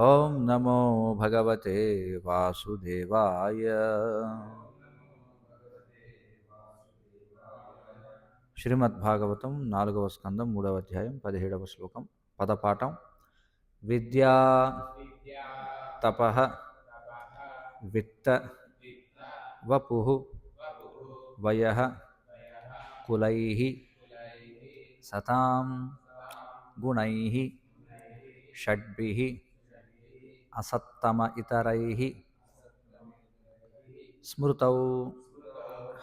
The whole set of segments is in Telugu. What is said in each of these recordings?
ఓం నమో భగవతే వాసుదేవాయ. శ్రీమద్భాగవతం 4వ స్కందం 3వ అధ్యాయం 17వ శ్లోకం. పదపాఠం. విద్యా తపః విత్త వపుః వయః కులైః సతాం గుణైః షడ్భిః అసత్తమ ఇతరైః స్మృతౌ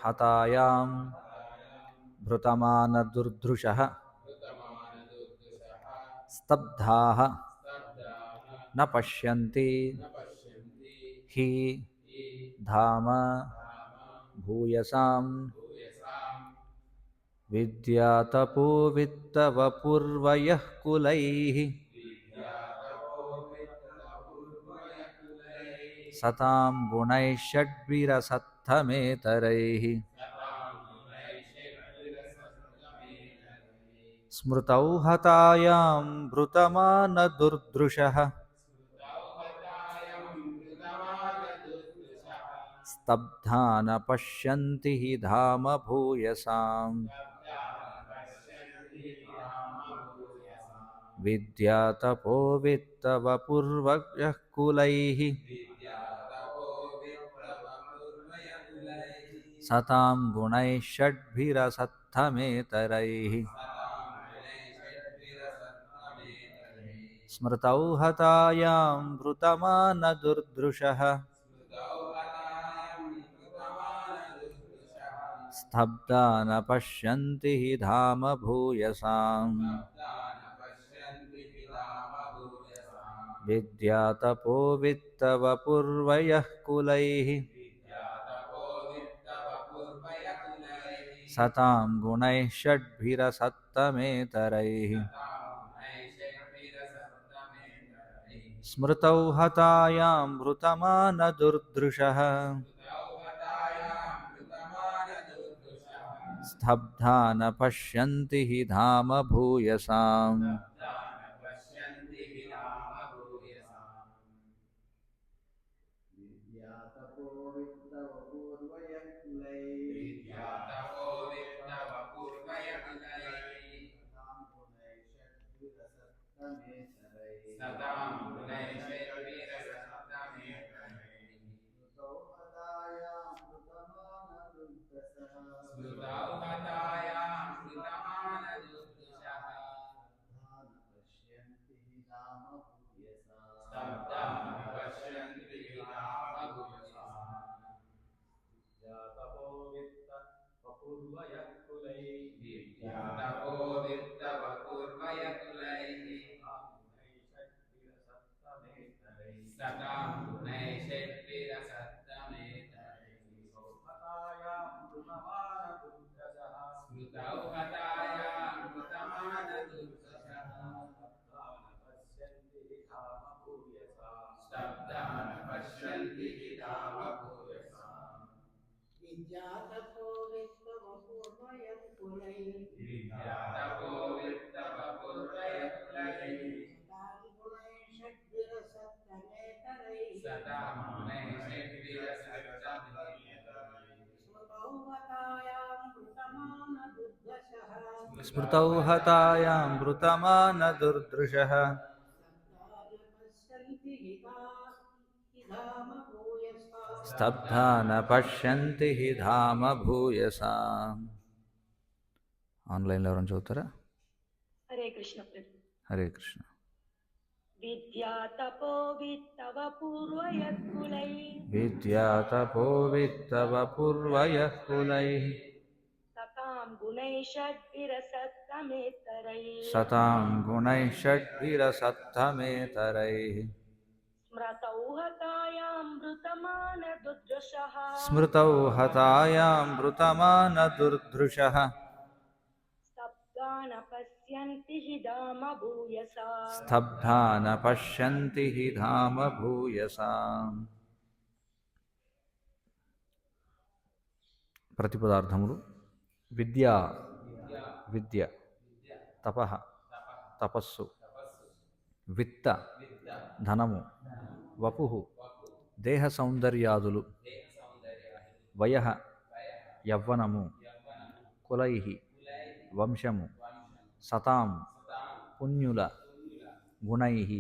హతాయాం భృతమానదుర్ధృషః స్తబ్ధాః న పశ్యంతి హి ధామ భూయసాం విద్యాతపో విత్తవపూర్వయః కులైః సతాం గుణైః షడ్భిరసత్తమేతరైః స్మృతౌ హతాయాం భృతమానదుర్ధృషః స్తబ్ధా న పశ్యంతి హి ధామ భూయసాం విద్యాతపో విత్తవపూర్వయః కులైః సతాం గుణైః షడ్భిరసత్తమేతరైః స్మృతౌ హతాయాం భృతమానదుర్ధృషః స్తబ్ధా న పశ్యంతి హి ధామ భూయసాం విద్యాతపో విత్తవపూర్వయః కులైః సతాం గుణైః షడ్భిరసత్తమేతరైః స్మృతౌ హతాయాం భృతమానదుర్ధృషః స్తబ్ధా న పశ్యంతి హి ధామ భూయసాం స్మృతౌ హతాయాం భృతమానదుర్ధృషః స్తబ్ధా న పశ్యంతి హి ధామ భూయసాం. ఆన్లైన్లో ఎవరైనా చదువుతారా? హరే కృష్ణ ప్రభు. హరే కృష్ణ. విద్యా తపో విత్తవ పూర్వయః కులైః విద్యా తపో విత్తవపూర్వయః కులైః సతాం గుణైః షడ్భిరసత్తమేతరైః సతాం గుణైః షడ్భిరసత్తమేతరైః స్మృతౌ హతాయాం భృతమానదుర్దశః స్మృతౌ హతాయాం భృతమానదుర్ధృషః స్తబ్ధా న పశ్యంతి హి ధామ భూయసా స్తబ్ధా న పశ్యంతి హి ధామ భూయసాం. ప్రతిపదార్థములు. విద్య విద్య, తపః తపస్సు, విత్త ధనము, వపుః దేహ సౌందర్యాదులు, వయః యవ్వనము, కులైః వంశము, సతాం పుణ్యుల, గుణైః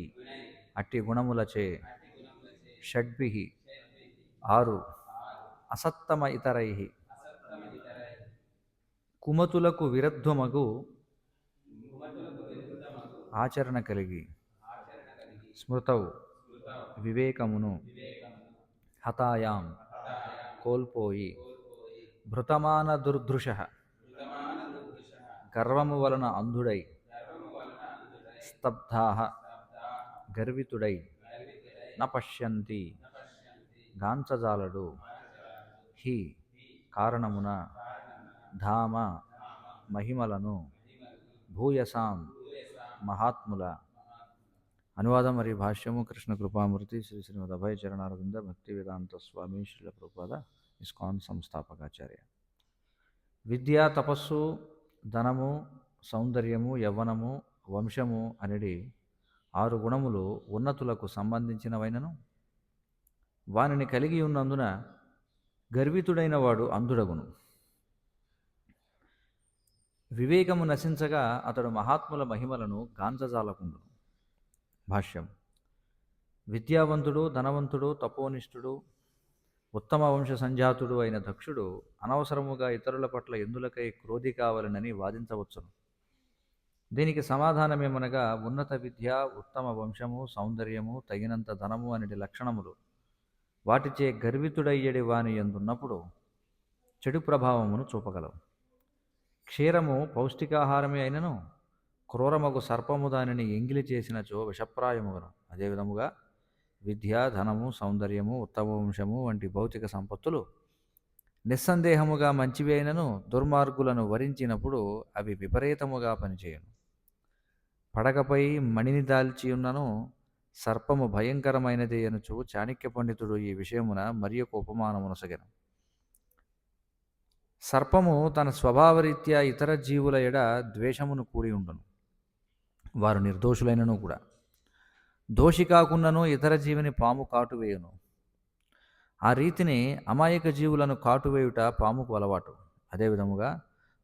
అట్టి గుణములచే, షడ్భిః ఆరు, అసత్తమ ఇతరైః కుమతులకు విరుద్ధమగు ఆచరణ కలిగి, స్మృతౌ వివేకమును, హతాయాం కోల్పోయి, భృతమాన దుర్దృశః గర్వము వలన అంధుడై, స్తబ్ధాః గర్వితుడై, న పశ్యంతి గాంచజాలడు, హి కారణమున, ధామ మహిమలను, భూయసాం మహాత్ముల. అనువాదం మరియు భాష్యము కృష్ణ కృపామూర్తి శ్రీ శ్రీమద్ అభయ చరణారవింద భక్తి వేదాంత స్వామి శ్రీల ప్రభుపాద ఇస్కాన్ సంస్థాపకాచార్య. విద్య, తపస్సు, ధనము, సౌందర్యము, యవ్వనము, వంశము అనేది 6 గుణములు ఉన్నతులకు సంబంధించినవైనను వానిని కలిగి ఉన్నందున గర్వితుడైన వాడు అంధుడగును. వివేకము నశించగా అతడు మహాత్ముల మహిమలను గాంచజాలకుండును. భాష్యం. విద్యావంతుడు, ధనవంతుడు, తపోనిష్ఠుడు, ఉత్తమ వంశ సంజాతుడు అయిన దక్షుడు అనవసరముగా ఇతరుల పట్ల ఎందులకై క్రోధి కావాలనని వాదించవచ్చును. దీనికి సమాధానమేమనగా, ఉన్నత విద్య, ఉత్తమ వంశము, సౌందర్యము, తగినంత ధనము అనేది లక్షణములు వాటిచే గర్వితుడయ్యడి వాని ఎందున్నప్పుడు చెడు ప్రభావమును చూపగలవు. క్షీరము పౌష్టికాహారమే అయినను క్రూరమగు సర్పము దానిని ఎంగిలి చేసినచో విషప్రాయముగను. అదేవిధముగా విద్య, ధనము, సౌందర్యము, ఉత్తమ వంశము వంటి భౌతిక సంపత్తులు నిస్సందేహముగా మంచివి అయినను దుర్మార్గులను వరించినప్పుడు అవి విపరీతముగా పనిచేయును. పడగపై మణిని దాల్చియున్నను సర్పము భయంకరమైనది అనుచు చాణక్య పండితుడు ఈ విషయమున మరి ఒక ఉపమానమునొసగెను. సర్పము తన స్వభావరీత్యా ఇతర జీవుల ఎడ ద్వేషమును కూడి ఉండును. వారు నిర్దోషులైనను కూడా. దోషి కాకున్నను ఇతర జీవిని పాము కాటువేయును. ఆ రీతిని అమాయక జీవులను కాటువేయుట పాముకు అలవాటు. అదేవిధముగా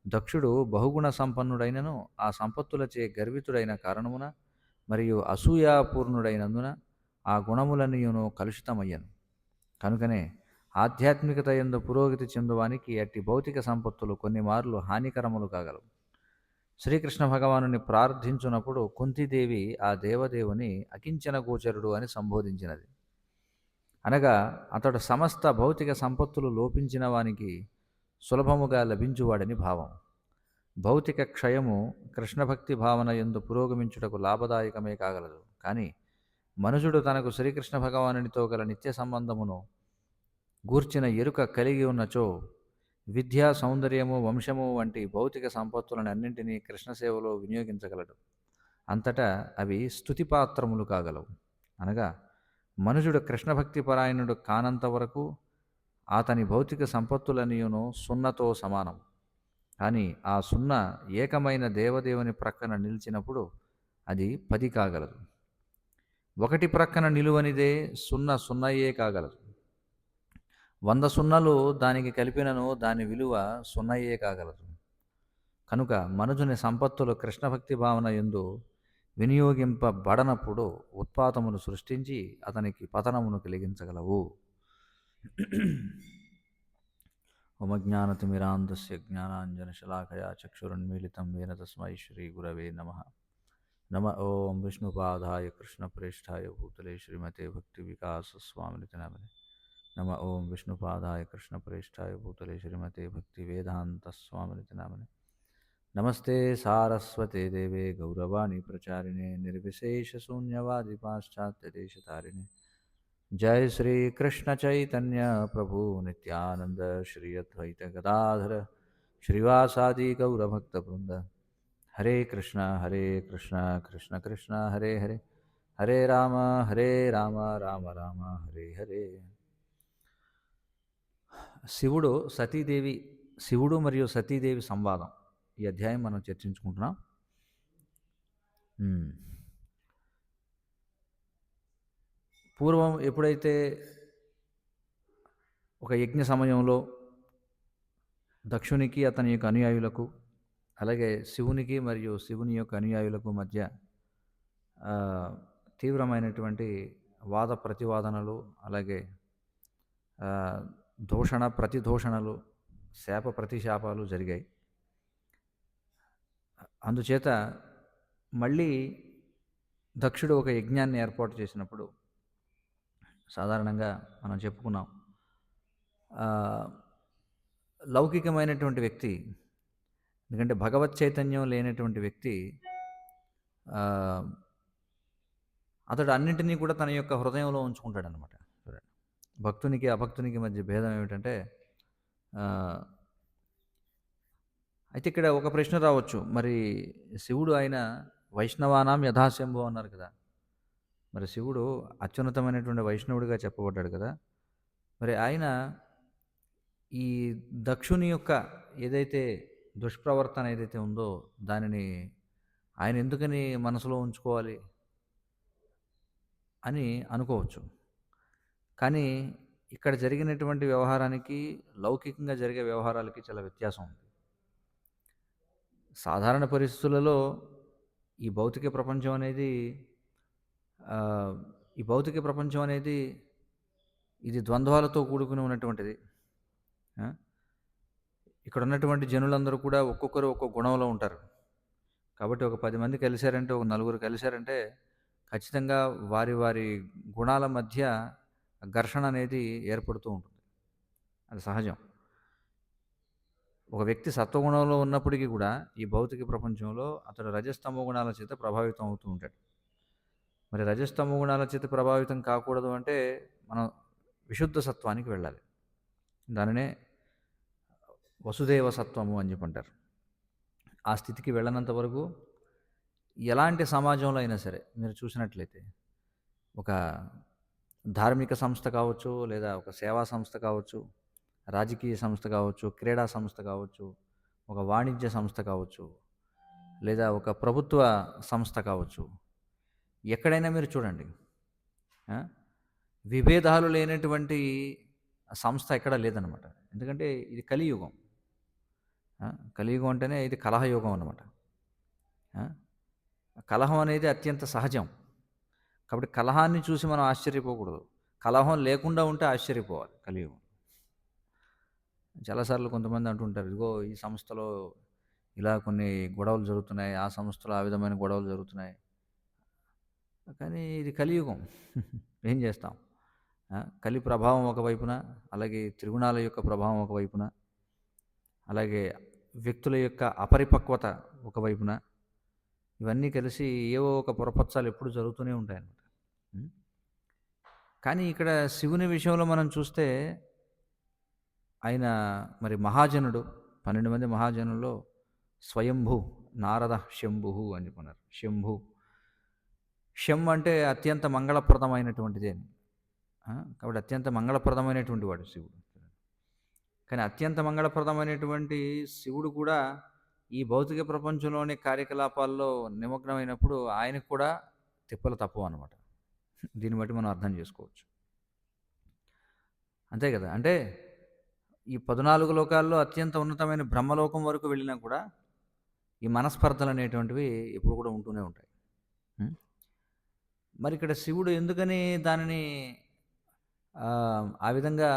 దక్షుడు బహుగుణ సంపన్నుడైనను ఆ సంపత్తులచే గర్వితుడైన కారణమున మరియు అసూయాపూర్ణుడైనందున ఆ గుణములన్నీయును కలుషితమయ్యను. కనుకనే ఆధ్యాత్మికత యందు పురోగతి చెందువానికి అట్టి భౌతిక సంపత్తులు కొన్ని మార్లు హానికరములు కాగలవు. శ్రీకృష్ణ భగవానుని ప్రార్థించునప్పుడు కుంతీదేవి ఆ దేవదేవుని అకించన గోచరుడు అని సంబోధించినది. అనగా అతడు సమస్త భౌతిక సంపత్తులు లోపించిన వానికి సులభముగా లభించువాడని భావం. భౌతిక క్షయము కృష్ణభక్తి భావన యందు పురోగమించుటకు లాభదాయకమే కాగలదు. కానీ మనుషుడు తనకు శ్రీకృష్ణ భగవానునితో గల నిత్య సంబంధమును గూర్చిన ఎరుక కలిగి ఉన్నచో విద్య, సౌందర్యము, వంశము వంటి భౌతిక సంపత్తులను అన్నింటినీ కృష్ణసేవలో వినియోగించగలడు. అంతటా అవి స్తుతిపాత్రములు కాగలవు. అనగా మనుషుడు కృష్ణభక్తి పరాయణుడు కానంత వరకు అతని భౌతిక సంపత్తులన్నీయును సున్నతో సమానం. కానీ ఆ సున్న ఏకమైన దేవదేవుని ప్రక్కన నిలిచినప్పుడు అది 10 కాగలదు. 1 ప్రక్కన నిలువనిదే సున్నయే కాగలదు. 100 సున్నలు దానికి కలిపినను దాని విలువ సున్నయే కాగలదు. కనుక మనుజుని సంపత్తులు కృష్ణభక్తి భావన యందు వినియోగింపబడనప్పుడు ఉత్పాతమును సృష్టించి అతనికి పతనమును కలిగించగలవు. ఓమజ్ఞానతిమిరాంధస్య జ్ఞానాంజనశలాకయా చక్షురున్మీలితం येन తస్మై శ్రీగురవే నమః. నమ ఓం విష్ణుపాదాయ కృష్ణప్రేష్ఠాయ భూతలే శ్రీమతే భక్తివికాసస్వామినితి నామినే. నమ ఓం విష్ణుపాదాయ కృష్ణప్రేష్ఠాయ భూతలే శ్రీమతే భక్తివేదాంతస్వామినితి నామినే. నమస్తే సారస్వతే దేవే గౌరవాణి ప్రచారిణే నిర్విశేషశూన్యవాది పాశ్చాత్యదేశతారిణే. जय श्री कृष्ण चैतन्य प्रभु नित्यानंद श्री अद्वैत गदाधर श्रीवासादि गौरभक्तवृंद. हरे कृष्ण कृष्ण कृष्ण हरे हरे, हरे राम राम राम हरे हरे. శివుడు మరియు సతీదేవి సంవాదం ఈ అధ్యాయం మనం చర్చించుకుంటున్నాం. పూర్వం ఎప్పుడైతే ఒక యజ్ఞ సమయంలో దక్షునికి అతని యొక్క అనుయాయులకు, అలాగే శివునికి మరియు శివుని యొక్క అనుయాయులకు మధ్య ఆ, తీవ్రమైనటువంటి వాద ప్రతివాదనలు, అలాగే ఆ, దూషణ ప్రతిదూషణలు, శాప ప్రతిశాపాలు జరిగాయి. అందుచేత మళ్ళీ దక్షుడు ఒక యజ్ఞాన్ని ఏర్పాటు చేసినప్పుడు సాధారణంగా మనం చెప్పుకున్నాం, ఆ, లౌకికమైనటువంటి వ్యక్తి, ఎందుకంటే భగవత్ చైతన్యం లేనటువంటి వ్యక్తి ఆ, అతడు అన్నింటినీ కూడా తన యొక్క హృదయంలో ఉంచుకుంటాడనమాట. చూడండి, భక్తునికి అభక్తునికి మధ్య భేదం ఏమిటంటే ఆ, అయితే ఇక్కడ ఒక ప్రశ్న రావచ్చు, మరి శివుడు ఆయన వైష్ణవానాం యథాశంభు అన్నారు కదా, మరి శివుడు అత్యున్నతమైనటువంటి వైష్ణవుడిగా చెప్పబడ్డాడు కదా, మరి ఆయన ఈ దక్షుని యొక్క ఏదైతే దుష్ప్రవర్తన ఏదైతే ఉందో దానిని ఆయన ఎందుకని మనసులో ఉంచుకోవాలి అని అనుకోవచ్చు. కానీ ఇక్కడ జరిగినటువంటి వ్యవహారానికి లౌకికంగా జరిగే వ్యవహారాలకి చాలా వ్యత్యాసం ఉంది. సాధారణ పరిస్థితులలో ఈ భౌతిక ప్రపంచం అనేది ఆ, ఈ భౌతిక ప్రపంచం అనేది ఇది ద్వంద్వాలతో కూడుకుని ఉన్నటువంటిది. ఆ? ఇక్కడ ఉన్నటువంటి జనులందరూ కూడా ఒక్కొక్కరు ఒక్కొక్క గుణంలో ఉంటారు. కాబట్టి ఒక 10 మంది కలిశారంటే, ఒక నలుగురు కలిశారంటే ఖచ్చితంగా వారి వారి గుణాల మధ్య ఘర్షణ అనేది ఏర్పడుతూ ఉంటుంది. అది సహజం. ఒక వ్యక్తి సత్వగుణంలో ఉన్నప్పటికీ కూడా ఈ భౌతిక ప్రపంచంలో అతడు రజస్తమో గుణాల చేత ప్రభావితం అవుతూ ఉంటాడు. మరి రజస్తమో గుణాల చేత ప్రభావితం కాకూడదు అంటే మనం విశుద్ధ సత్వానికి వెళ్ళాలి. దానినే వసుదేవ సత్వము అని చెప్పి అంటారు. ఆ స్థితికి వెళ్ళనంత వరకు ఎలాంటి సమాజంలో అయినా సరే మీరు చూసినట్లయితే, ఒక ధార్మిక సంస్థ కావచ్చు, లేదా ఒక సేవా సంస్థ కావచ్చు, రాజకీయ సంస్థ కావచ్చు, క్రీడా సంస్థ కావచ్చు, ఒక వాణిజ్య సంస్థ కావచ్చు, లేదా ఒక ప్రభుత్వ సంస్థ కావచ్చు, ఎక్కడైనా మీరు చూడండి, ఆ, విభేదాలు లేనటువంటి సంస్థ ఎక్కడా లేదనమాట. ఎందుకంటే ఇది కలియుగం. కలియుగం అంటేనే ఇది కలహయుగం అనమాట. కలహం అనేది అత్యంత సహజం. కాబట్టి కలహాన్ని చూసి మనం ఆశ్చర్యపోకూడదు. కలహం లేకుండా ఉంటే ఆశ్చర్యపోవాలి కలియుగం. చాలాసార్లు కొంతమంది అంటుంటారు, ఇదిగో ఈ సంస్థలో ఇలా కొన్ని గొడవలు జరుగుతున్నాయి, ఆ సంస్థలో ఆ విధమైన గొడవలు జరుగుతున్నాయి. కానీ ఇది కలియుగం. ఏం చేస్తాం? కలి ప్రభావం ఒకవైపున, అలాగే త్రిగుణాల యొక్క ప్రభావం ఒకవైపున, అలాగే వ్యక్తుల యొక్క అపరిపక్వత ఒకవైపున, ఇవన్నీ కలిసి ఏవో ఒక పొరపచ్చాలు ఎప్పుడు జరుగుతూనే ఉంటాయన్నమాట. కానీ ఇక్కడ శివుని విషయంలో మనం చూస్తే ఆయన మరి మహాజనుడు, 12 మంది మహాజనుల్లో స్వయంభూ నారద శంభు అని చెప్పన్నారు. శంభు, శం అంటే అత్యంత మంగళప్రదమైనటువంటిది అని. కాబట్టి అత్యంత మంగళప్రదమైనటువంటి వాడు శివుడు. కానీ అత్యంత మంగళప్రదమైనటువంటి శివుడు కూడా ఈ భౌతిక ప్రపంచంలోని కార్యకలాపాల్లో నిమగ్నమైనప్పుడు ఆయనకు కూడా తిప్పలు తప్పవు అన్నమాట. దీన్ని బట్టి మనం అర్థం చేసుకోవచ్చు. అంతే కదా. అంటే ఈ 14 లోకాల్లో అత్యంత ఉన్నతమైన బ్రహ్మలోకం వరకు వెళ్ళినా కూడా ఈ మనస్పర్ధలు అనేటువంటివి ఎప్పుడు కూడా ఉంటూనే ఉంటాయి. మరి ఇక్కడ శివుడు ఎందుకని దానిని ఆ విధంగా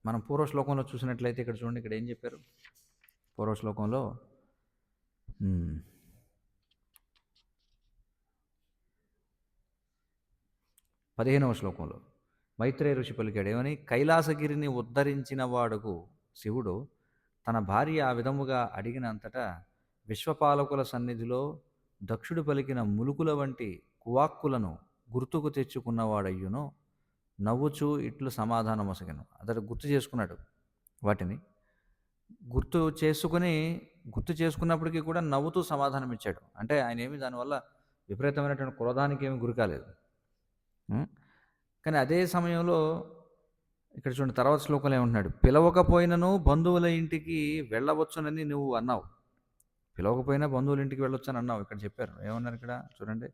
మనం పూర్వశ్లోకంలో చూసినట్లయితే, ఇక్కడ చూడండి, ఇక్కడ ఏం చెప్పారు పూర్వశ్లోకంలో? 15వ శ్లోకంలో మైత్రేయ ఋషి పలికాడు ఏమని? కైలాసగిరిని ఉద్ధరించిన వాడుకు శివుడు తన భార్య ఆ విధముగా అడిగినంతటా విశ్వపాలకుల సన్నిధిలో దక్షుడు పలికిన ములుకుల వంటి కువాక్కులను గుర్తుకు తెచ్చుకున్నవాడయ్యును నవ్వుచూ ఇట్లు సమాధానం మొసగను. అతడు గుర్తు చేసుకున్నాడు. వాటిని గుర్తు చేసుకున్నప్పటికీ కూడా నవ్వుతూ సమాధానం ఇచ్చాడు. అంటే ఆయన ఏమి దానివల్ల విపరీతమైనటువంటి క్రోధానికి ఏమి గురి కాలేదు. కానీ అదే సమయంలో ఇక్కడ చూడండి, తర్వాత శ్లోకంలో ఏమంటున్నాడు? పిలవకపోయినను బంధువుల ఇంటికి వెళ్ళవచ్చునని నువ్వు అన్నావు. పిలవకపోయినా బంధువుల ఇంటికి వెళ్ళొచ్చని అన్నావు. ఇక్కడ చెప్పారు ఏమన్నారు ఇక్కడ చూడండి,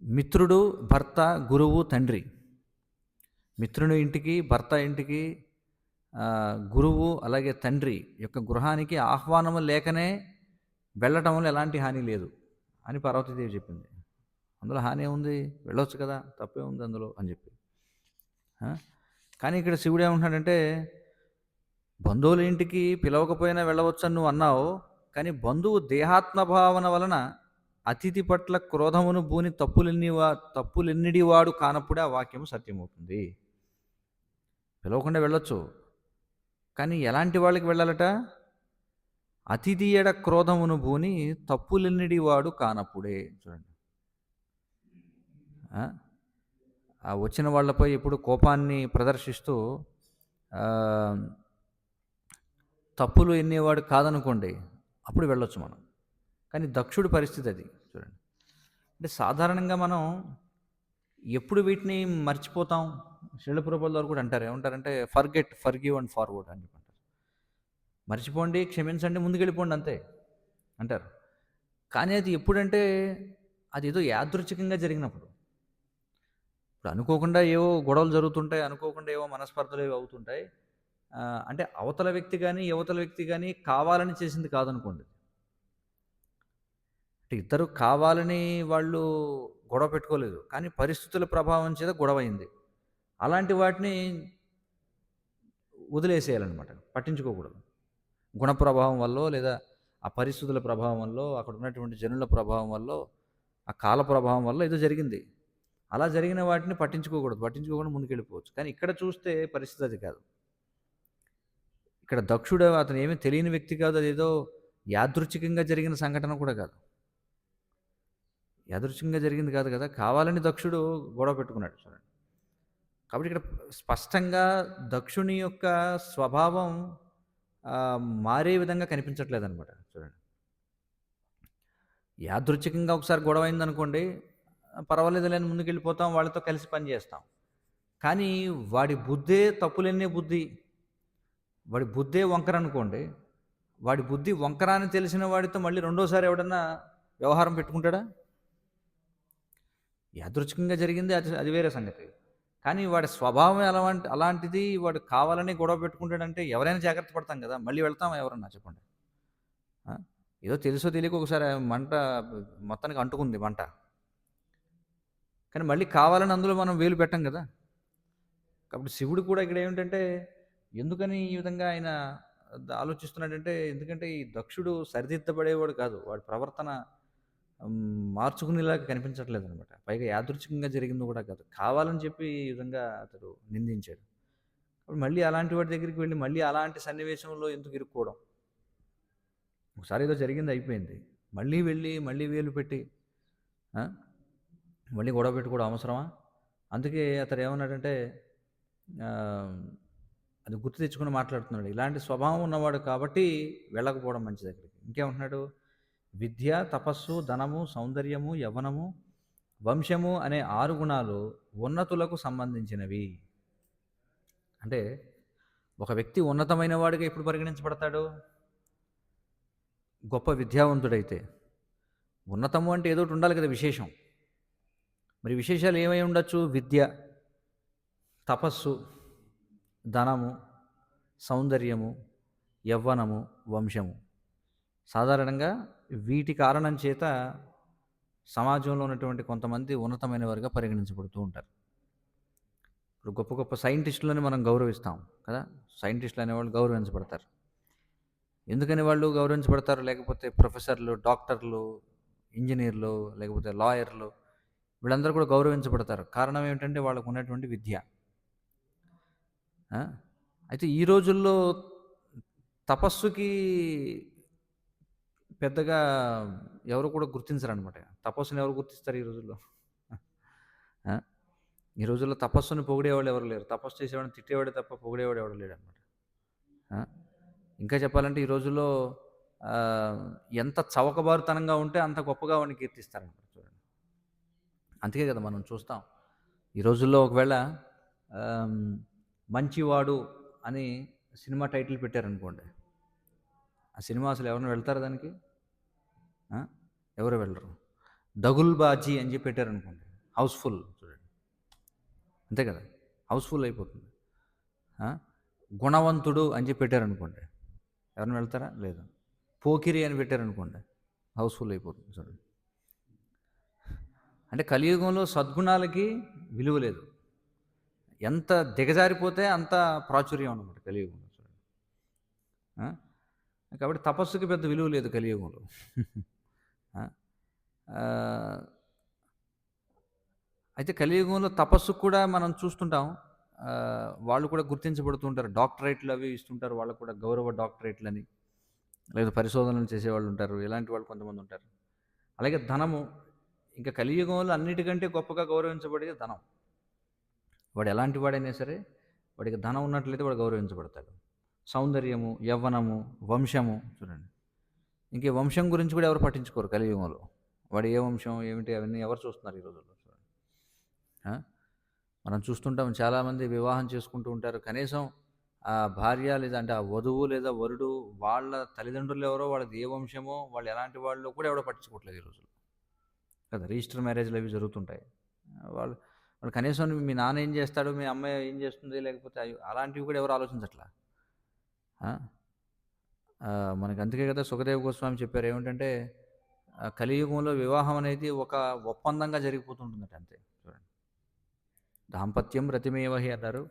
మిత్రుడు, భర్త, గురువు, తండ్రి. మిత్రుని ఇంటికి, భర్త ఇంటికి, గురువు అలాగే తండ్రి యొక్క గృహానికి ఆహ్వానము లేకనే వెళ్ళటం వల్ల ఎలాంటి హాని లేదు అని పార్వతీదేవి చెప్పింది. అందులో హాని ఏముంది, వెళ్ళొచ్చు కదా, తప్పే ఉంది అందులో అని చెప్పి. కానీ ఇక్కడ శివుడు ఏమంటున్నాడంటే, బంధువుల ఇంటికి పిలవకపోయినా వెళ్ళవచ్చు అని నువ్వు అన్నావు, కానీ బంధువు దేహాత్మ భావన వలన అతిథి పట్ల క్రోధమును బూని తప్పులెన్నిడి వాడు కానప్పుడే ఆ వాక్యము సత్యమవుతుంది. పిలవకుండా వెళ్ళొచ్చు, కానీ ఎలాంటి వాళ్ళకి వెళ్ళాలట? అతిథి ఎడ క్రోధమును బూని తప్పులెన్నిడి వాడు కానప్పుడే. చూడండి, ఆ వచ్చిన వాళ్ళపై ఎప్పుడు కోపాన్ని ప్రదర్శిస్తూ తప్పులు ఎన్నేవాడు కాదనుకోండి, అప్పుడు వెళ్ళొచ్చు మనం. కానీ దక్షుడి పరిస్థితి అది. చూడండి, అంటే సాధారణంగా మనం ఎప్పుడు వీటిని మర్చిపోతాం. శిలప్రభుల వారు కూడా అంటారు, ఏమంటారంటే ఫర్గెట్, ఫర్గివ్ అండ్ ఫార్వర్డ్ అని చెప్పంటారు. మర్చిపోండి, క్షమించండి, ముందుకెళ్ళిపోండి అంతే అంటారు. కానీ అది ఎప్పుడంటే అది ఏదో యాదృచ్ఛికంగా జరిగినప్పుడు. ఇప్పుడు అనుకోకుండా ఏవో గొడవలు జరుగుతుంటాయి, అనుకోకుండా ఏవో మనస్పర్ధలు ఏవో అవుతుంటాయి. అంటే అవతల వ్యక్తి కానీ యువతల వ్యక్తి కానీ కావాలని చేసింది కాదనుకోండి. అంటే ఇద్దరు కావాలని వాళ్ళు గొడవ పెట్టుకోలేదు, కానీ పరిస్థితుల ప్రభావం చేత గొడవ అయింది. అలాంటి వాటిని వదిలేసేయాలన్నమాట, పట్టించుకోకూడదు. గుణప్రభావం వల్ల, లేదా ఆ పరిస్థితుల ప్రభావం వల్ల, అక్కడ ఉన్నటువంటి జనుల ప్రభావం వల్ల, ఆ కాల ప్రభావం వల్ల ఏదో జరిగింది. అలా జరిగిన వాటిని పట్టించుకోకుండా ముందుకెళ్ళిపోవచ్చు. కానీ ఇక్కడ చూస్తే పరిస్థితి అది కాదు. ఇక్కడ దక్షుడు అతను ఏమీ తెలియని వ్యక్తి కాదు, అదేదో యాదృచ్ఛికంగా జరిగిన సంఘటన కూడా కాదు. యాదృచ్ఛికంగా జరిగింది కాదు కదా, కావాలని దక్షుడు గొడవ పెట్టుకున్నాడు. చూడండి, కాబట్టి ఇక్కడ స్పష్టంగా దక్షుని యొక్క స్వభావం మారే విధంగా కనిపించట్లేదన్నమాట. చూడండి, యాదృచ్ఛికంగా ఒకసారి గొడవ అయిందనుకోండి, పర్వాలేదు లేని ముందుకు వెళ్ళిపోతాం, వాళ్ళతో కలిసి పని చేస్తాం. కానీ వాడి బుద్ధే తప్పులెన్నే బుద్ధి, వాడి బుద్ధే వంకర అనుకోండి, వాడి బుద్ధి వంకర అని తెలిసిన వాడితో మళ్ళీ రెండోసారి ఎవడన్నా వ్యవహారం పెట్టుకుంటాడా? యాదృచ్ఛికంగా జరిగింది, అది వేరే సంగతి. కానీ వాడి స్వభావం అలాంటిది, వాడు కావాలని గొడవ పెట్టుకుంటాడంటే ఎవరైనా జాగ్రత్త పడతాం కదా, మళ్ళీ వెళ్తామా ఎవరన్నా చెప్పండి? ఏదో తెలుసో తెలియక ఒకసారి మంట మొత్తానికి అంటుకుంది మంట, కానీ మళ్ళీ కావాలని అందులో మనం వేలు పెట్టాం కదా. కాబట్టి శివుడు కూడా ఇక్కడ ఏమిటంటే, ఎందుకని ఈ విధంగా ఆయన ఆలోచిస్తున్నాడంటే, ఎందుకంటే ఈ దక్షుడు సరిదిద్దబడేవాడు కాదు, వాడి ప్రవర్తన మార్చుకునేలాగా కనిపించట్లేదు అనమాట. పైగా యాదృచ్ఛికంగా జరిగింది కూడా కాదు, కావాలని చెప్పి ఈ విధంగా అతడు నిందించాడు. మళ్ళీ అలాంటి వాడి దగ్గరికి వెళ్ళి మళ్ళీ అలాంటి సన్నివేశంలో ఎందుకు ఇరుక్కోవడం? ఒకసారి ఏదో జరిగింది, అయిపోయింది, మళ్ళీ వెళ్ళి మళ్ళీ వేలు పెట్టి మళ్ళీ గొడవ పెట్టుకోవడం అవసరమా? అందుకే అతడు ఏమన్నాడంటే, అది గుర్తు తెచ్చుకుని మాట్లాడుతున్నాడు. ఇలాంటి స్వభావం ఉన్నవాడు కాబట్టి వెళ్ళకపోవడం మంచి దగ్గరికి. ఇంకేమంటున్నాడు? విద్య, తపస్సు, ధనము, సౌందర్యము, యవ్వనము, వంశము అనే 6 గుణాలు ఉన్నతులకు సంబంధించినవి. అంటే ఒక వ్యక్తి ఉన్నతమైన వాడిగా ఎప్పుడు పరిగణించబడతాడు? గొప్ప విద్యావంతుడైతే. ఉన్నతము అంటే ఏదో ఒకటి ఉండాలి కదా, విశేషం. మరి విశేషాలు ఏమై ఉండొచ్చు? విద్య, తపస్సు, ధనము, సౌందర్యము, యవ్వనము, వంశము. సాధారణంగా వీటి కారణం చేత సమాజంలో ఉన్నటువంటి కొంతమంది ఉన్నతమైన వారుగా పరిగణించబడుతూ ఉంటారు. ఇప్పుడు గొప్ప గొప్ప సైంటిస్టులని మనం గౌరవిస్తాం కదా, సైంటిస్టులు అనేవాళ్ళు గౌరవించబడతారు. ఎందుకని వాళ్ళు గౌరవించబడతారు? లేకపోతే ప్రొఫెసర్లు, డాక్టర్లు, ఇంజనీర్లు, లేకపోతే లాయర్లు, వీళ్ళందరూ కూడా గౌరవించబడతారు. కారణం ఏమిటంటే వాళ్ళకు ఉన్నటువంటి విద్య. అయితే ఈ రోజుల్లో తపస్సుకి పెద్దగా ఎవరు కూడా గుర్తించరనమాట. తపస్సుని ఎవరు గుర్తిస్తారు ఈ రోజుల్లో? ఈ రోజుల్లో తపస్సుని పొగిడేవాళ్ళు ఎవరు లేరు. తపస్సు చేసేవాడిని తిట్టేవాడే తప్ప పొగిడేవాడు ఎవడు లేడు అనమాట. ఇంకా చెప్పాలంటే ఈ రోజుల్లో ఎంత చవకబారుతనంగా ఉంటే అంత గొప్పగా వాడిని కీర్తిస్తారనమాట. చూడండి, అందుకే కదా మనం చూస్తాం ఈ రోజుల్లో ఒకవేళ మంచివాడు అని సినిమా టైటిల్ పెట్టారనుకోండి, ఆ సినిమా అసలు ఎవరైనా వెళ్తారు దానికి? ఎవరు వెళ్ళరు. దగుల్బాజీ అని చెప్పి పెట్టారనుకోండి, హౌస్ఫుల్ చూడండి, అంతే కదా, హౌస్ఫుల్ అయిపోతుంది. ఆ? గుణవంతుడు అని చెప్పి పెట్టారనుకోండి, ఎవరైనా వెళ్తారా? లేదు. పోకిరి అని పెట్టారనుకోండి, హౌస్ఫుల్ అయిపోతుంది చూడండి. అంటే కలియుగంలో సద్గుణాలకి విలువ లేదు. ఎంత దిగజారిపోతే అంత ప్రాచుర్యం అన్నమాట కలియుగంలో చూడండి. ఆ? కాబట్టి తపస్సుకి పెద్ద విలువ లేదు కలియుగంలో. ఆ? ఆ, అయితే కలియుగంలో తపస్సుకు కూడా మనం చూస్తుంటాం. వాళ్ళు కూడా గుర్తించబడుతుంటారు. డాక్టరేట్లు అవి ఇస్తుంటారు. వాళ్ళకు కూడా గౌరవ డాక్టరేట్లని, లేదా పరిశోధనలు చేసేవాళ్ళు ఉంటారు. ఇలాంటి వాళ్ళు కొంతమంది ఉంటారు. అలాగే ధనము, ఇంకా కలియుగంలో అన్నిటికంటే గొప్పగా గౌరవించబడేది ధనం. వాడు ఎలాంటి వాడైనా సరే, వాడికి ధనం ఉన్నట్లయితే వాడు గౌరవించబడతాడు. సౌందర్యము, యవ్వనము, వంశము చూడండి. ఇంక ఈ వంశం గురించి కూడా ఎవరు పట్టించుకోరు కలియుగంలో. వాడు ఏ వంశం ఏమిటి అవన్నీ ఎవరు చూస్తున్నారు ఈ రోజుల్లో చూడండి. ఆ? మనం చూస్తుంటాం, చాలామంది వివాహం చేసుకుంటూ ఉంటారు. కనీసం ఆ భార్య లేదా అంటే ఆ వధువు లేదా వరుడు వాళ్ళ తల్లిదండ్రులు ఎవరో, వాళ్ళది ఏ వంశమో, వాళ్ళు ఎలాంటి వాళ్ళు కూడా ఎవడో పట్టించుకోవట్లేదు ఈ రోజుల్లో కదా. రిజిస్టర్ మ్యారేజ్లు అవి జరుగుతుంటాయి. వాళ్ళు వాళ్ళు కనీసం మీ నాన్న ఏం చేస్తాడు, మీ అమ్మాయి ఏం చేస్తుంది, లేకపోతే అలాంటివి కూడా ఎవరు ఆలోచించట్లా. ఆ? మనకి అందుకే కదా సుఖదేవ గోస్వామి చెప్పారు ఏమిటంటే, కలియుగంలో వివాహం అనేది ఒక ఒప్పందంగా జరిగిపోతుంటుందట, అంతే చూడండి. దాంపత్యం రతిమేవహి అన్నారు.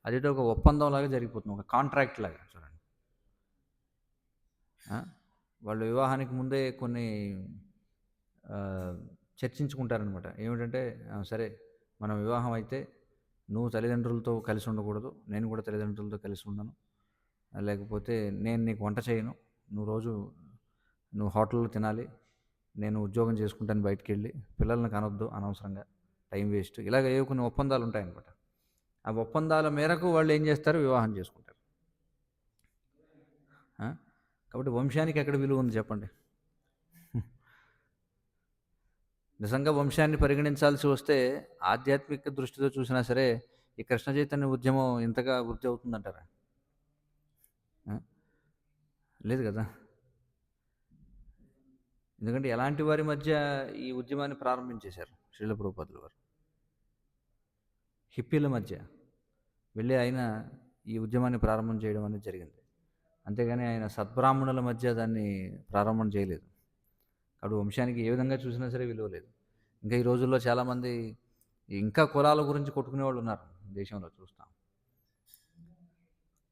అదేదో ఒక ఒప్పందం లాగా జరిగిపోతుంది, ఒక కాంట్రాక్ట్ లాగా చూడండి. వాళ్ళు వివాహానికి ముందే కొన్ని చర్చించుకుంటారనమాట. ఏమిటంటే, సరే మనం వివాహం అయితే నువ్వు తల్లిదండ్రులతో కలిసి ఉండకూడదు, నేను కూడా తల్లిదండ్రులతో కలిసి ఉండను, లేకపోతే నేను నీకు వంట చేయను, నువ్వు హోటల్లో తినాలి, నేను ఉద్యోగం చేసుకుంటాను బయటికి వెళ్ళి, పిల్లల్ని కనొద్దు అనవసరంగా, టైం వేస్ట్, ఇలాగ ఏవో కొన్ని ఒప్పందాలు ఉంటాయన్నమాట. ఆ ఒప్పందాల మేరకు వాళ్ళు ఏం చేస్తారు, వివాహం చేసుకుంటారు. కాబట్టి వంశానికి ఎక్కడ విలువ ఉంది చెప్పండి. నిజంగా వంశాన్ని పరిగణించాల్సి వస్తే ఆధ్యాత్మిక దృష్టితో చూసినా సరే ఈ కృష్ణ చైతన్య ఉద్యమం ఇంతగా వృద్ధి అవుతుందంటారా? లేదు కదా. ఎందుకంటే ఎలాంటి వారి మధ్య ఈ ఉద్యమాన్ని ప్రారంభించేశారు శ్రీల ప్రభుపాదుల వారు? హిప్పీల మధ్య వెళ్ళి ఆయన ఈ ఉద్యమాన్ని ప్రారంభం చేయడం అనేది జరిగింది. అంతేగాని ఆయన సద్బ్రాహ్మణుల మధ్య దాన్ని ప్రారంభం చేయలేదు. కాబట్టి వంశానికి ఏ విధంగా చూసినా సరే విలువ లేదు. ఇంకా ఈ రోజుల్లో చాలామంది ఇంకా కులాల గురించి కొట్టుకునే వాళ్ళు ఉన్నారు దేశంలో చూస్తాం.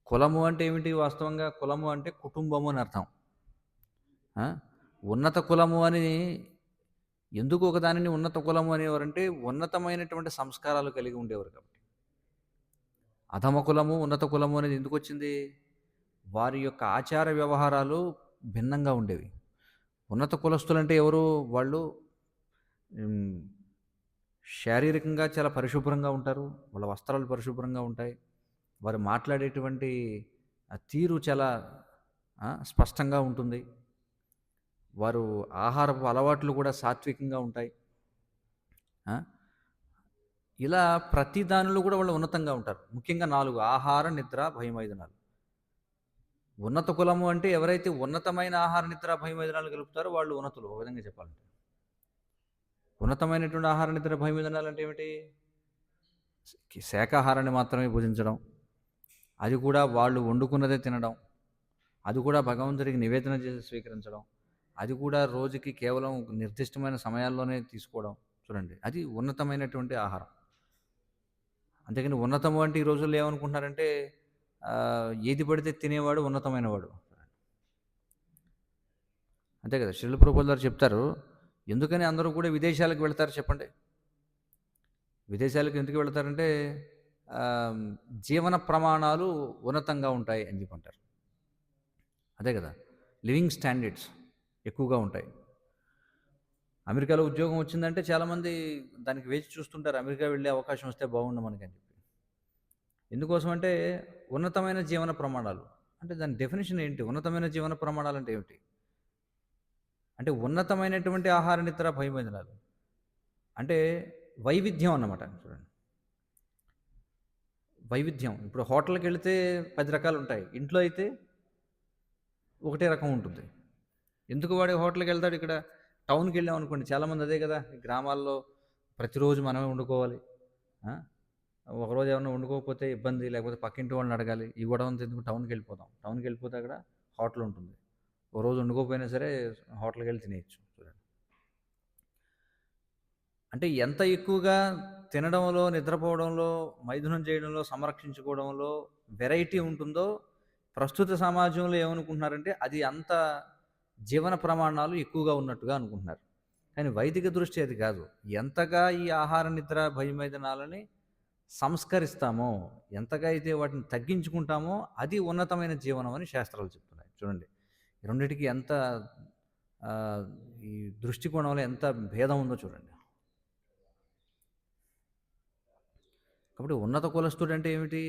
కులము అంటే ఏమిటి? వాస్తవంగా కులము అంటే కుటుంబము అని అర్థం. ఉన్నత కులము అని ఎందుకు ఒకదానిని ఉన్నత కులము అనేవారంటే, ఉన్నతమైనటువంటి సంస్కారాలు కలిగి ఉండేవారు కాబట్టి. అధమ కులము, ఉన్నత కులము అనేది ఎందుకు వచ్చింది? వారి యొక్క ఆచార వ్యవహారాలు భిన్నంగా ఉండేవి. ఉన్నత కులస్తులంటే ఎవరు? వాళ్ళు శారీరకంగా చాలా పరిశుభ్రంగా ఉంటారు, వాళ్ళ వస్త్రాలు పరిశుభ్రంగా ఉంటాయి, వారు మాట్లాడేటువంటి తీరు చాలా స్పష్టంగా ఉంటుంది, వారు ఆహారపు అలవాట్లు కూడా సాత్వికంగా ఉంటాయి. ఇలా ప్రతి దానిలో కూడా వాళ్ళు ఉన్నతంగా ఉంటారు. ముఖ్యంగా 4: ఆహార, నిద్ర, భయమైదనాలు. ఉన్నత కులము అంటే ఎవరైతే ఉన్నతమైన ఆహార, నిద్ర, భయమైదనాలు కలుపుతారో వాళ్ళు ఉన్నతులు. ఒక విధంగా చెప్పాలంటే ఉన్నతమైనటువంటి ఆహార, నిద్ర, భయమైదనాలు అంటే ఏమిటి? శాకాహారాన్ని మాత్రమే భుజించడం, అది కూడా వాళ్ళు వండుకున్నదే తినడం, అది కూడా భగవంతుడికి నివేదన చేసి స్వీకరించడం, అది కూడా రోజుకి కేవలం నిర్దిష్టమైన సమయాల్లోనే తీసుకోవడం చూడండి, అది ఉన్నతమైనటువంటి ఆహారం. అంతేకాని ఉన్నతము అంటే ఈ రోజుల్లో ఏమనుకుంటున్నారంటే ఏది పడితే తినేవాడు ఉన్నతమైన వాడు. అంతే కదా. శ్రీల ప్రభుపాదుల వారు చెప్తారు, ఎందుకని అందరూ కూడా విదేశాలకు వెళ్తారు చెప్పండి? విదేశాలకు ఎందుకు వెళ్తారంటే జీవన ప్రమాణాలు ఉన్నతంగా ఉంటాయి అని చెప్పంటారు. అదే కదా, లివింగ్ స్టాండర్డ్స్ ఎక్కువగా ఉంటాయి. అమెరికాలో ఉద్యోగం వచ్చిందంటే చాలామంది దానికి వేచి చూస్తుంటారు, అమెరికా వెళ్ళే అవకాశం వస్తే బాగుండు మనకి అని చెప్పి. ఎందుకోసం అంటే ఉన్నతమైన జీవన ప్రమాణాలు అంటే దాని డెఫినేషన్ ఏంటి? ఉన్నతమైన జీవన ప్రమాణాలు అంటే ఏమిటి? అంటే ఉన్నతమైనటువంటి ఆహార, నిద్ర, భయమైదనాలు అంటే వైవిధ్యం అన్నమాట. చూడండి, వైవిధ్యం. ఇప్పుడు హోటల్కి వెళితే 10 రకాలు ఉంటాయి, ఇంట్లో అయితే ఒకటే రకం ఉంటుంది. ఎందుకు వాడి హోటల్కి వెళ్తాడు? ఇక్కడ టౌన్కి వెళ్ళాం అనుకోండి, చాలామంది అదే కదా, గ్రామాల్లో ప్రతిరోజు మనమే వండుకోవాలి. ఆ? ఒకరోజు ఏమన్నా వండుకోకపోతే ఇబ్బంది, లేకపోతే పక్కింటి వాళ్ళని అడగాలి. ఈ గొడవ అంతా ఎందుకు, టౌన్కి వెళ్ళిపోతాం. టౌన్కి వెళ్ళిపోతే అక్కడ హోటల్ ఉంటుంది. ఓ రోజు వండుకోకపోయినా సరే హోటల్కి వెళ్ళి తినేయచ్చు. చూడండి, అంటే ఎంత ఎక్కువగా తినడంలో, నిద్రపోవడంలో, మైథునం చేయడంలో, సంరక్షించుకోవడంలో వెరైటీ ఉంటుందో ప్రస్తుత సమాజంలో ఏమనుకుంటున్నారంటే అది అంత జీవన ప్రమాణాలు ఎక్కువగా ఉన్నట్టుగా అనుకుంటున్నారు. కానీ వైదిక దృష్టి అది కాదు. ఎంతగా ఈ ఆహార నిద్ర భయమైదనాలని సంస్కరిస్తామో, ఎంతగా అయితే వాటిని తగ్గించుకుంటామో అది ఉన్నతమైన జీవనం అని శాస్త్రాలు చెప్తున్నాయి. చూడండి, ఈ రెండిటికి ఎంత ఆ, ఈ దృష్టికోణంలో ఎంత భేదం ఉందో చూడండి. కాబట్టి ఉన్నత కులస్తుడు అంటే ఏమిటి?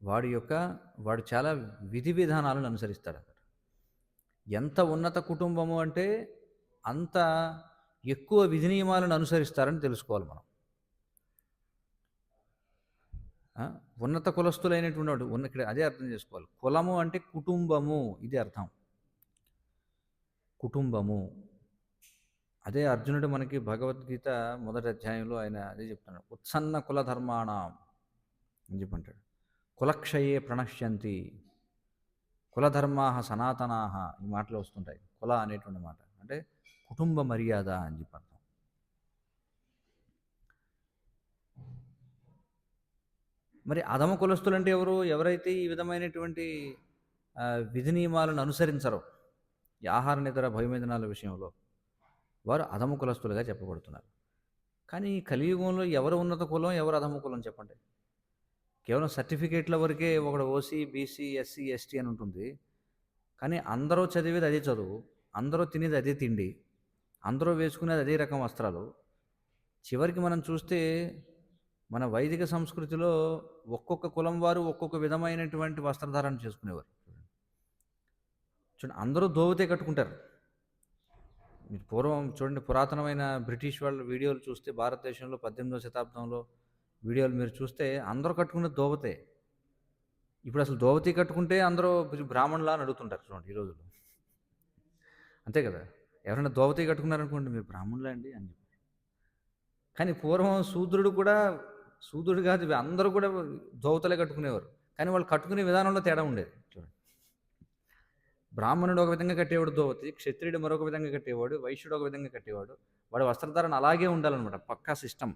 వాడు చాలా విధి విధానాలను అనుసరిస్తాడు. ఎంత ఉన్నత కుటుంబము అంటే అంత ఎక్కువ విధి నియమాలను అనుసరిస్తారని తెలుసుకోవాలి మనం. ఉన్నత కులస్తులైనటువంటి వాడు ఇక్కడ అదే అర్థం చేసుకోవాలి. కులము అంటే కుటుంబము, ఇది అర్థం. కుటుంబము అదే అర్జునుడు మనకి భగవద్గీత మొదటి అధ్యాయంలో ఆయన అదే చెప్తున్నాడు. ఉత్సన్న కుల ధర్మాణం అని చెప్పంటాడు. కులక్షయే ప్రణశ్యంతి కులధర్మా సనాతనా, ఈ మాటలు వస్తుంటాయి. కుల అనేటువంటి మాట అంటే కుటుంబ మర్యాద అని చెప్పి అర్థం. మరి అధమ కులస్తులు అంటే ఎవరు? ఎవరైతే ఈ విధమైనటువంటి విధి నియమాలను అనుసరించరో, ఈ ఆహార నిద్ర భయవేదనాల విషయంలో, వారు అధమ కులస్తులుగా చెప్పబడుతున్నారు. కానీ కలియుగంలో ఎవరు ఉన్నత కులం, ఎవరు అధమ కులం చెప్పండి? కేవలం సర్టిఫికేట్ల వరకే ఒకడు ఓసీ, బీసీ, ఎస్సీ, ఎస్టీ అని ఉంటుంది. కానీ అందరూ చదివేది అదే చదువు, అందరూ తినేది అదే తిండి, అందరూ వేసుకునేది అదే రకం వస్త్రాలు. చివరికి మనం చూస్తే మన వైదిక సంస్కృతిలో ఒక్కొక్క కులం వారు ఒక్కొక్క విధమైనటువంటి వస్త్రధారణ చేసుకునేవారు. చూడండి, అందరూ ధోవతే కట్టుకుంటారు. మీరు పూర్వం చూడండి, పురాతనమైన బ్రిటిష్ వాళ్ళ వీడియోలు చూస్తే, భారతదేశంలో 18వ శతాబ్దంలో వీడియోలు మీరు చూస్తే అందరూ కట్టుకునే ధోవతే. ఇప్పుడు అసలు ధోవతి కట్టుకుంటే అందరూ బ్రాహ్మణులా అని అడుగుతుంటారు. చూడండి ఈ రోజుల్లో, అంతే కదా. ఎవరైనా ధోవతి కట్టుకున్నారనుకోండి, మీరు బ్రాహ్మణులా అండి అని చెప్పి. కానీ పూర్వం శూద్రుడు కాదు, అందరూ కూడా ధోవతలే కట్టుకునేవారు. కానీ వాళ్ళు కట్టుకునే విధానంలో తేడా ఉండేది. చూడండి, బ్రాహ్మణుడు ఒక విధంగా కట్టేవాడు ధోవతి, క్షత్రియుడు మరొక విధంగా కట్టేవాడు, వైశ్యుడు ఒక విధంగా కట్టేవాడు. వాడి వస్త్రధారణ అలాగే ఉండాలన్నమాట, పక్కా సిస్టమ్.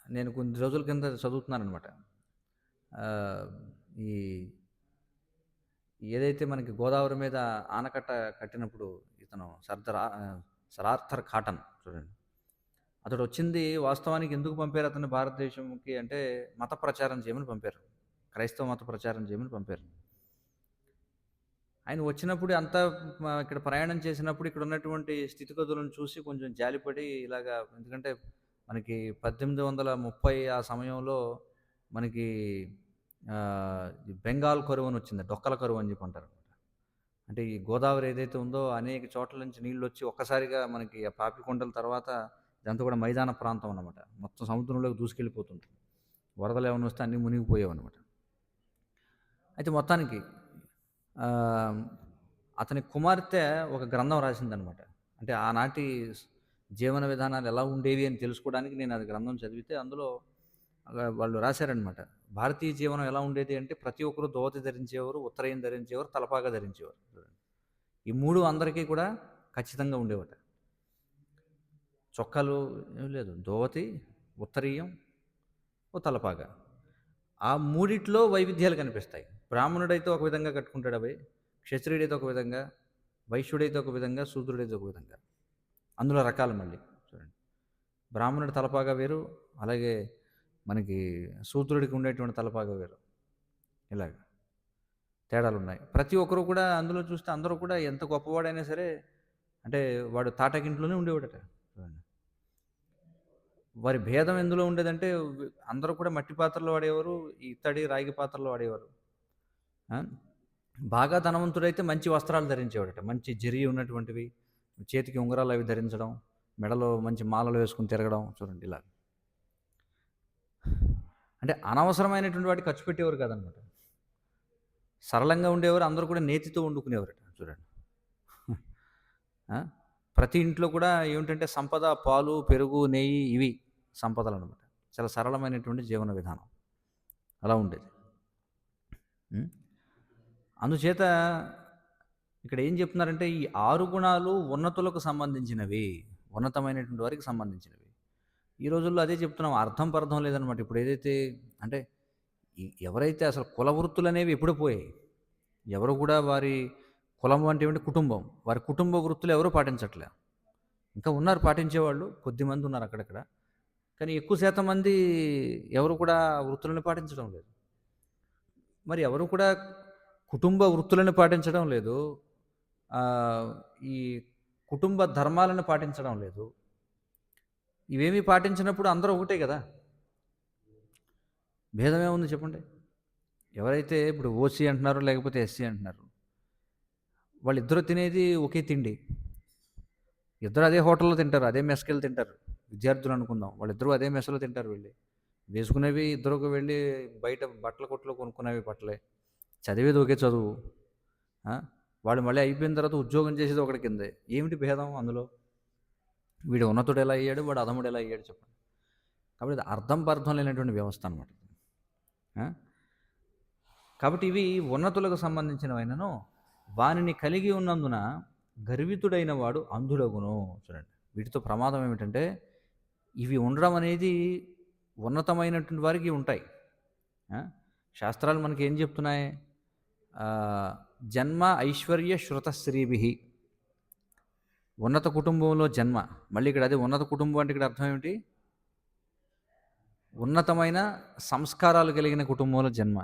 నేను కొన్ని రోజుల కింద చదువుతున్నానమాట. ఈ ఏదైతే మనకి గోదావరి మీద ఆనకట్ట కట్టినప్పుడు ఇతను సర్ ఆర్థర్ కాటన్, చూడండి, అతడు వచ్చింది వాస్తవానికి ఎందుకు పంపారు అతన్ని భారతదేశంకి అంటే మత ప్రచారం చేయమని పంపారు, క్రైస్తవ మత ప్రచారం చేయమని పంపారు. ఆయన వచ్చినప్పుడు అంతా ఇక్కడ ప్రయాణం చేసినప్పుడు ఇక్కడ ఉన్నటువంటి స్థితిగతులను చూసి కొంచెం జాలిపడి ఇలాగా, ఎందుకంటే మనకి 1830 ఆ సమయంలో మనకి బెంగాల్ కరువు అని వచ్చింది, డొక్కల కరువు అని చెప్పి అంటారు. అంటే ఈ గోదావరి ఏదైతే ఉందో అనేక చోట్ల నుంచి నీళ్ళు వచ్చి ఒక్కసారిగా మనకి ఆ పాపికొండల తర్వాత ఇదంతా కూడా మైదాన ప్రాంతం అన్నమాట, మొత్తం సముద్రంలోకి దూసుకెళ్ళిపోతుంటుంది. వరదలు ఏమైనా వస్తే అన్నీ మునిగిపోయావు అనమాట. అయితే మొత్తానికి అతని కుమార్తె ఒక గ్రంథం రాసిందనమాట. అంటే ఆనాటి జీవన విధానాలు ఎలా ఉండేవి అని తెలుసుకోవడానికి నేను అది గ్రంథం చదివితే అందులో వాళ్ళు రాశారనమాట. భారతీయ జీవనం ఎలా ఉండేది అంటే ప్రతి ఒక్కరు ధోవతి ధరించేవారు, ఉత్తరయం ధరించేవారు, తలపాగా ధరించేవారు. ఈ మూడు అందరికీ కూడా ఖచ్చితంగా ఉండేవట. చొక్కాలు ఏం లేదు, ధోవతి, ఉత్తరీయం, ఓ తలపాగా. ఆ మూడిట్లో వైవిధ్యాలు కనిపిస్తాయి. బ్రాహ్మణుడైతే ఒక విధంగా కట్టుకుంటాడు అవి, క్షత్రియుడైతే ఒక విధంగా, వైశ్యుడైతే ఒక విధంగా, శూద్రుడైతే ఒక విధంగా. అందులో రకాలు మళ్ళీ చూడండి, బ్రాహ్మణుడి తలపాగా వేరు, అలాగే మనకి శూద్రుడికి ఉండేటువంటి తలపాగా వేరు, ఇలాగ తేడాలు ఉన్నాయి. ప్రతి ఒక్కరు కూడా అందులో చూస్తే అందరూ కూడా ఎంత గొప్పవాడైనా సరే అంటే వాడు తాటకింట్లోనే ఉండేవాడట. చూడండి, వారి భేదం ఎందులో ఉండేదంటే అందరూ కూడా మట్టి పాత్రలు వాడేవారు, ఇత్తడి రాగి పాత్రలు వాడేవారు. బాగా ధనవంతుడైతే మంచి వస్త్రాలు ధరించేవాడట, మంచి జరి ఉన్నటువంటివి, చేతికి ఉంగరాలు అవి ధరించడం, మెడలో మంచి మాలలు వేసుకుని తిరగడం. చూడండి ఇలా, అంటే అనవసరమైనటువంటి వాటి ఖర్చు పెట్టేవారు కాదనమాట. సరళంగా ఉండేవారు, అందరూ కూడా నేతితో వండుకునేవారట. చూడండి, ప్రతి ఇంట్లో కూడా ఏమిటంటే సంపద పాలు, పెరుగు, నెయ్యి ఇవి సంపదలనమాట. చాలా సరళమైనటువంటి జీవన విధానం. అలా ఉండేది. హ్మ్. అందుచేత ఇక్కడ ఏం చెప్తున్నారంటే ఈ 6 గుణాలు ఉన్నతులకు సంబంధించినవి. ఉన్నతమైనటువంటి వారికి సంబంధించినవి. ఈ రోజుల్లో అదే చెప్తున్నాం. అర్థం పర్థం లేదనమాట. ఇప్పుడు ఏదైతే అంటే ఎవరైతే అసలు కుల వృత్తులనేవి ఎప్పుడో పోయాయి. ఎవరు కూడా వారి కులం అంటే ఏమిటి కుటుంబం. వారి కుటుంబ వృత్తులు ఎవరు పాటించట్లే. ఇంకా ఉన్నారు పాటించేవాళ్ళు. కొద్దిమంది ఉన్నారు అక్కడక్కడ. కానీ ఎక్కువ శాతం మంది ఎవరు కూడా వృత్తులను పాటించడం లేదు. మరి ఎవరు కూడా కుటుంబ వృత్తులను పాటించడం లేదు. ఆహ్, ఈ కుటుంబ ధర్మాలను పాటించడం లేదు. ఇవేమీ పాటించినప్పుడు అందరూ ఒకటే గదా! భేదమేముంది చెప్పండి? ఎవరైతే ఇప్పుడు ఓసీ అంటున్నారో లేకపోతే ఎస్సీ అంటున్నారు. వాళ్ళిద్దరూ తినేది ఒకే తిండి. ఇద్దరు అదే హోటల్‌లో తింటారు. అదే మెస్‌కెళ్ళి తింటారు. విద్యార్థులు అనుకుందాం. వాళ్ళిద్దరూ అదే మెస్‌లో తింటారు వెళ్ళి. వేసుకునేవి ఇద్దరికి వెళ్ళి బయట బట్టల కొట్టులో కొనుక్కునేవి బట్టలే. చదివేది ఒకే చదువు. ఆ! వాడు మళ్ళీ అయిపోయిన తర్వాత ఉద్యోగం చేసేది ఒకడి కిందే. ఏమిటి భేదం అందులో? వీడు ఉన్నతుడు ఎలా అయ్యాడు? వాడు అధముడు ఎలా అయ్యాడు చెప్పండి. కాబట్టి ఇది అర్థం పర్థం లేనటువంటి వ్యవస్థ అనమాట. ఆ! కాబట్టి ఇవి ఉన్నతులకు సంబంధించినవైనను వానిని కలిగి ఉన్నందున గర్వితుడైన వాడు అంధుడగును. చూడండి. వీటితో ప్రమాదం ఏమిటంటే ఇవి ఉండడం అనేది ఉన్నతమైనటువంటి వారికి ఉంటాయి. ఆ! శాస్త్రాలు మనకి ఏం చెప్తున్నాయి? జన్మ ఐశ్వర్య శ్రుతశ్రీభిః. ఉన్నత కుటుంబంలో జన్మ. మళ్ళీ ఇక్కడ అదే ఉన్నత కుటుంబం అంటే ఇక్కడ అర్థం ఏమిటి? ఉన్నతమైన సంస్కారాలు కలిగిన కుటుంబంలో జన్మ.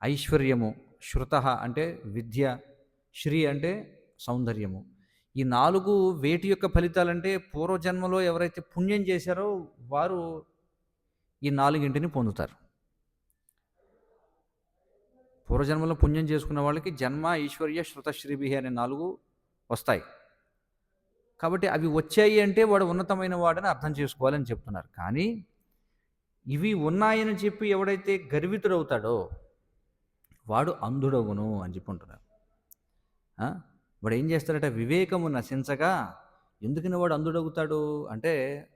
ఐశ్వర్యము, శృతః అంటే విద్య, శ్రీ అంటే సౌందర్యము. ఈ 4 వేటి యొక్క ఫలితాలంటే పూర్వజన్మలో ఎవరైతే పుణ్యం చేశారో వారు ఈ 4ని పొందుతారు. పూర్వజన్మలో పుణ్యం చేసుకున్న వాళ్ళకి జన్మ, ఐశ్వర్య, శృతశ్రీభిః అనే 4 వస్తాయి. కాబట్టి అవి వచ్చాయి అంటే వాడు ఉన్నతమైన వాడని అర్థం చేసుకోవాలని చెప్తున్నారు. కానీ ఇవి ఉన్నాయని చెప్పి ఎవడైతే గర్వితుడవుతాడో వాడు అంధుడగును అని చెప్పి అంటున్నారు. వాడు ఏం చేస్తాడట వివేకము నశించగా ఎందుకని వాడు అంధుడవుతాడు అంటే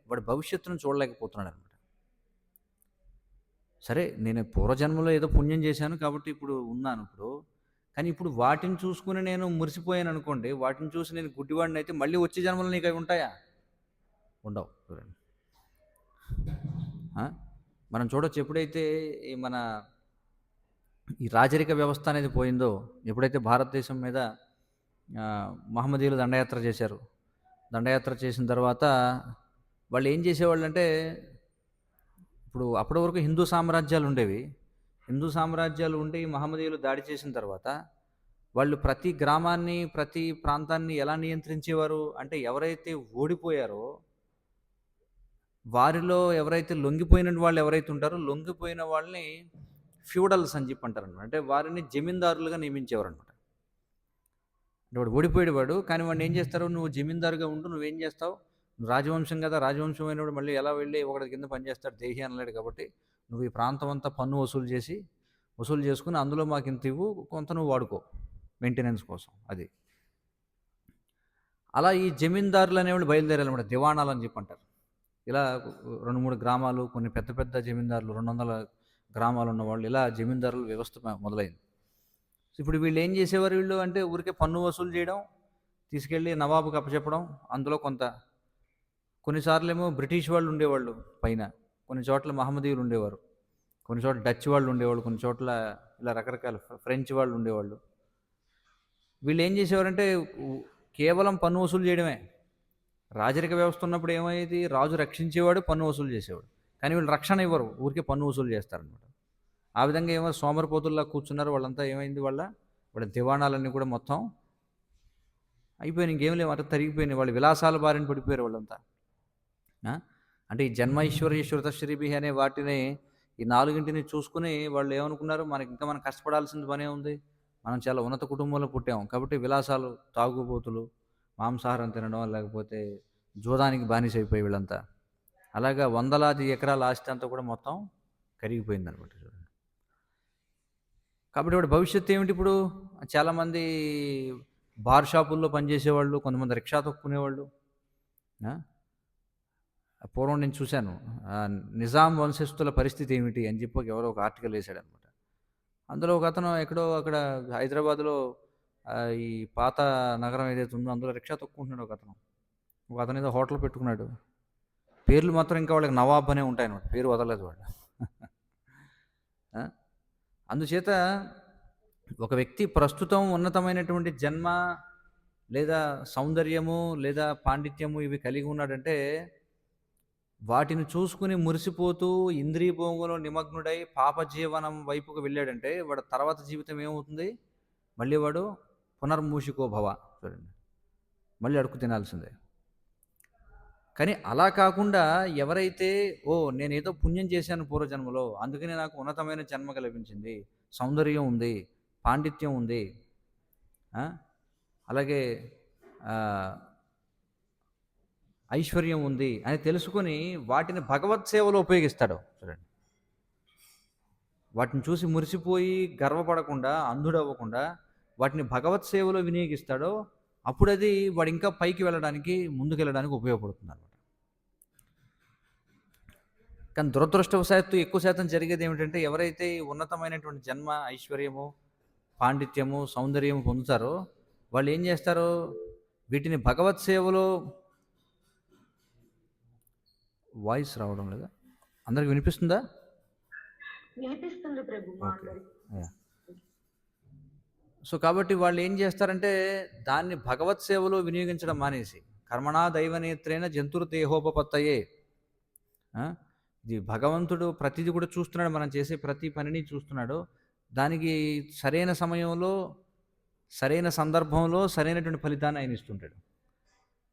వాడు భవిష్యత్తును చూడలేకపోతున్నాడు అనమాట. సరే నేను పూర్వజన్మలో ఏదో పుణ్యం చేశాను కాబట్టి ఇప్పుడు ఉన్నాను ఇప్పుడు. కానీ ఇప్పుడు వాటిని చూసుకుని నేను మురిసిపోయాను అనుకోండి. వాటిని చూసి నేను గుడ్డివాడిని అయితే మళ్ళీ వచ్చే జన్మలో నీకు అవి ఉంటాయా? ఉండవు. చూడండి. మనం చూడొచ్చు ఎప్పుడైతే మన ఈ రాజరిక వ్యవస్థ అనేది పోయిందో, ఎప్పుడైతే భారతదేశం మీద మహమ్మదీయులు దండయాత్ర చేశారు. దండయాత్ర చేసిన తర్వాత వాళ్ళు ఏం చేసేవాళ్ళంటే ఇప్పుడు అప్పటి వరకు హిందూ సామ్రాజ్యాలు ఉండేవి. హిందూ సామ్రాజ్యాలు ఉండి మహమ్మదీయులు దాడి చేసిన తర్వాత వాళ్ళు ప్రతి గ్రామాన్ని, ప్రతి ప్రాంతాన్ని ఎలా నియంత్రించేవారు అంటే ఎవరైతే ఓడిపోయారో వారిలో ఎవరైతే లొంగిపోయిన వాళ్ళు ఎవరైతే ఉంటారో లొంగిపోయిన వాళ్ళని ఫ్యూడల్స్ అని చెప్పి అంటారనమాట. అంటే వారిని జమీందారులుగా నియమించేవారు అనమాట. అంటే వాడు ఓడిపోయాడు వాడు, కానీ వాడిని ఏం చేస్తారు, నువ్వు జమీందారుగా ఉండు, నువ్వేం చేస్తావు, నువ్వు రాజవంశం కదా, రాజవంశం అయినప్పుడు మళ్ళీ ఎలా వెళ్ళి ఒకటి కింద పనిచేస్తాడు దేహి అనలేడు కాబట్టి నువ్వు ఈ ప్రాంతం అంతా పన్ను వసూలు చేసుకుని అందులో మాకు ఇంత ఇవ్వు, కొంత నువ్వు వాడుకో మెయింటెనెన్స్ కోసం. అది అలా ఈ జమీందారులు అనేవాళ్ళు బయలుదేరాలన్నమాట. దివాణాలు అని చెప్పి అంటారు. ఇలా 2-3 గ్రామాలు, కొన్ని పెద్ద పెద్ద జమీందారులు 200 గ్రామాలు ఉన్నవాళ్ళు, ఇలా జమీందారుల వ్యవస్థ మొదలైంది. ఇప్పుడు వీళ్ళు ఏం చేసేవారు వీళ్ళు అంటే ఊరికే పన్ను వసూలు చేయడం, తీసుకెళ్ళి నవాబుకి అప్పచెప్పడం, అందులో కొంత. కొన్నిసార్లేమో బ్రిటిష్ వాళ్ళు ఉండేవాళ్ళు పైన, కొన్ని చోట్ల మహమ్మదీయులు ఉండేవారు, కొన్ని చోట్ల డచ్ వాళ్ళు ఉండేవాళ్ళు, కొన్ని చోట్ల ఇలా రకరకాల ఫ్రెంచ్ వాళ్ళు ఉండేవాళ్ళు. వీళ్ళు ఏం చేసేవారంటే కేవలం పన్ను వసూలు చేయడమే. రాజరిక వ్యవస్థ ఉన్నప్పుడు ఏమయ్యేది, రాజు రక్షించేవాడు, పన్ను వసూలు చేసేవాడు. కానీ వీళ్ళు రక్షణ ఇవ్వరు, ఊరికే పన్ను వసూలు చేస్తారనమాట. ఆ విధంగా ఏమో సోమరిపోతుల్లా కూర్చున్నారు. వాళ్ళంతా ఏమైంది, వాళ్ళ దివాణాలన్నీ కూడా మొత్తం అయిపోయినాయి, ఇంకేం లేవు, అంతా తరిగిపోయినాయి. వాళ్ళు విలాసాల బారిన పడిపోయారు వాళ్ళంతా. అంటే ఈ జన్మ ఐశ్వర్య శృతశ్రీభిః అనే వాటిని, ఈ 4ని చూసుకుని వాళ్ళు ఏమనుకున్నారు, మనం కష్టపడాల్సిన పనే ఉంది, మనం చాలా ఉన్నత కుటుంబంలో పుట్టాము కాబట్టి విలాసాలు, తాగుబోతులు, మాంసాహారం తినడం, లేకపోతే జూదానికి బానిస అయిపోయి వీళ్ళంతా. అలాగా వందలాది ఎకరాల ఆస్తి అంతా కూడా మొత్తం కరిగిపోయింది అనమాట. చూడండి. కాబట్టి వాడు భవిష్యత్తు ఏమిటి ఇప్పుడు? చాలామంది బార్ షాపుల్లో పనిచేసేవాళ్ళు, కొంతమంది రిక్షా తొక్కుకునేవాళ్ళు. ఆ? పూర్వం నేను చూశాను. నిజాం వంశస్థుల పరిస్థితి ఏమిటి అని చెప్పి ఎవరో ఒక ఆర్టికల్ వేశాడనమాట. అందులో ఒక అతను ఎక్కడో అక్కడ హైదరాబాద్లో ఈ పాత నగరం ఏదైతే ఉందో అందులో రిక్షా తొక్కుంటున్నాడు ఒక అతను. ఒక అతను ఏదో హోటల్ పెట్టుకున్నాడు. పేర్లు మాత్రం ఇంకా వాళ్ళకి నవాబ్ అనే ఉంటాయన్నమాట. పేరు వదలలేదు వాళ్ళు. ఆ? అందుచేత ఒక వ్యక్తి ప్రస్తుతం ఉన్నతమైనటువంటి జన్మ లేదా సౌందర్యము లేదా పాండిత్యము ఇవి కలిగి ఉన్నాడంటే వాటిని చూసుకుని మురిసిపోతూ ఇంద్రియభోగంలో నిమగ్నుడై పాపజీవనం వైపుకు వెళ్ళాడంటే వాడు తర్వాత జీవితం ఏమవుతుంది? మళ్ళీ వాడు పునర్మూషికో భవ. చూడండి, మళ్ళీ అడుక్కు తినాల్సిందే. కానీ అలా కాకుండా ఎవరైతే నేనేదో పుణ్యం చేశాను పూర్వజన్మలో, అందుకని నాకు ఉన్నతమైన జన్మగా లభించింది, సౌందర్యం ఉంది, పాండిత్యం ఉంది, అలాగే ఐశ్వర్యం ఉంది అని తెలుసుకొని వాటిని భగవత్ సేవలో ఉపయోగిస్తాడు. చూడండి, వాటిని చూసి మురిసిపోయి గర్వపడకుండా, అంధుడవ్వకుండా వాటిని భగవత్ సేవలో వినియోగిస్తాడో అప్పుడు అది వాడు ఇంకా పైకి వెళ్ళడానికి, ముందుకు వెళ్ళడానికి ఉపయోగపడుతుంది అన్నమాట. కానీ దురదృష్టవశాత్తు ఎక్కువ శాతం జరిగేది ఏమిటంటే ఎవరైతే ఉన్నతమైనటువంటి జన్మ, ఐశ్వర్యము, పాండిత్యము, సౌందర్యము పొందుతారో వాళ్ళు ఏం చేస్తారో వీటిని భగవత్ సేవలో వాయిస్ రావడం లేదా? అందరికి వినిపిస్తుందా? వినిపిస్తుంది ప్రభు. సో కాబట్టి వాళ్ళు ఏం చేస్తారంటే దాన్ని భగవత్ సేవలో వినియోగించడం మానేసి కర్మణా దైవనేత్రేణ జంతుర్దేహోపపత్తయే, ఇది భగవంతుడు ప్రతిదీ కూడా చూస్తున్నాడు, మనం చేసే ప్రతి పనిని చూస్తున్నాడు. దానికి సరైన సమయంలో, సరైన సందర్భంలో సరైనటువంటి ఫలితాన్ని ఆయన ఇస్తుంటాడు.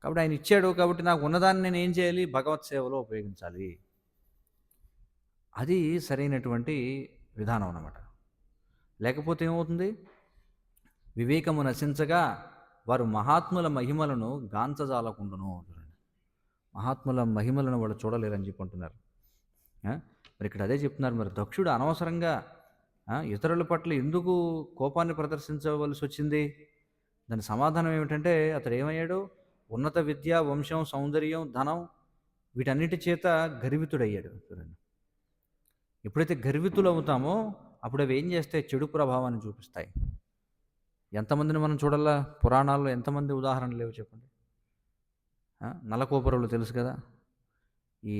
కాబట్టి ఆయన ఇచ్చాడు కాబట్టి నాకు ఉన్నదాన్ని నేను ఏం చేయాలి? భగవత్ సేవలో ఉపయోగించాలి. అది సరైనటువంటి విధానం అన్నమాట. లేకపోతే ఏమవుతుంది? వివేకము నశించగా వారు మహాత్ముల మహిమలను గాంచజాలకుండును. మహాత్ముల మహిమలను వాళ్ళు చూడలేరని చెప్పి అంటున్నారు. మరి ఇక్కడ అదే చెప్తున్నారు. మరి దక్షుడు అనవసరంగా ఇతరుల పట్ల ఎందుకు కోపాన్ని ప్రదర్శించవలసి వచ్చింది? దాని సమాధానం ఏమిటంటే అతడు ఏమయ్యాడు? ఉన్నత విద్య, వంశం, సౌందర్యం, ధనం వీటన్నిటి చేత గర్వితుడయ్యాడు. చూడండి, ఎప్పుడైతే గర్వితులు అవుతామో అప్పుడు అవి ఏం చేస్తాయి? చెడు ప్రభావాన్ని చూపిస్తాయి. ఎంతమందిని మనం చూడాలా? పురాణాల్లో ఎంతమంది ఉదాహరణలు లేవు చెప్పండి. నలకోపరులు తెలుసు కదా, ఈ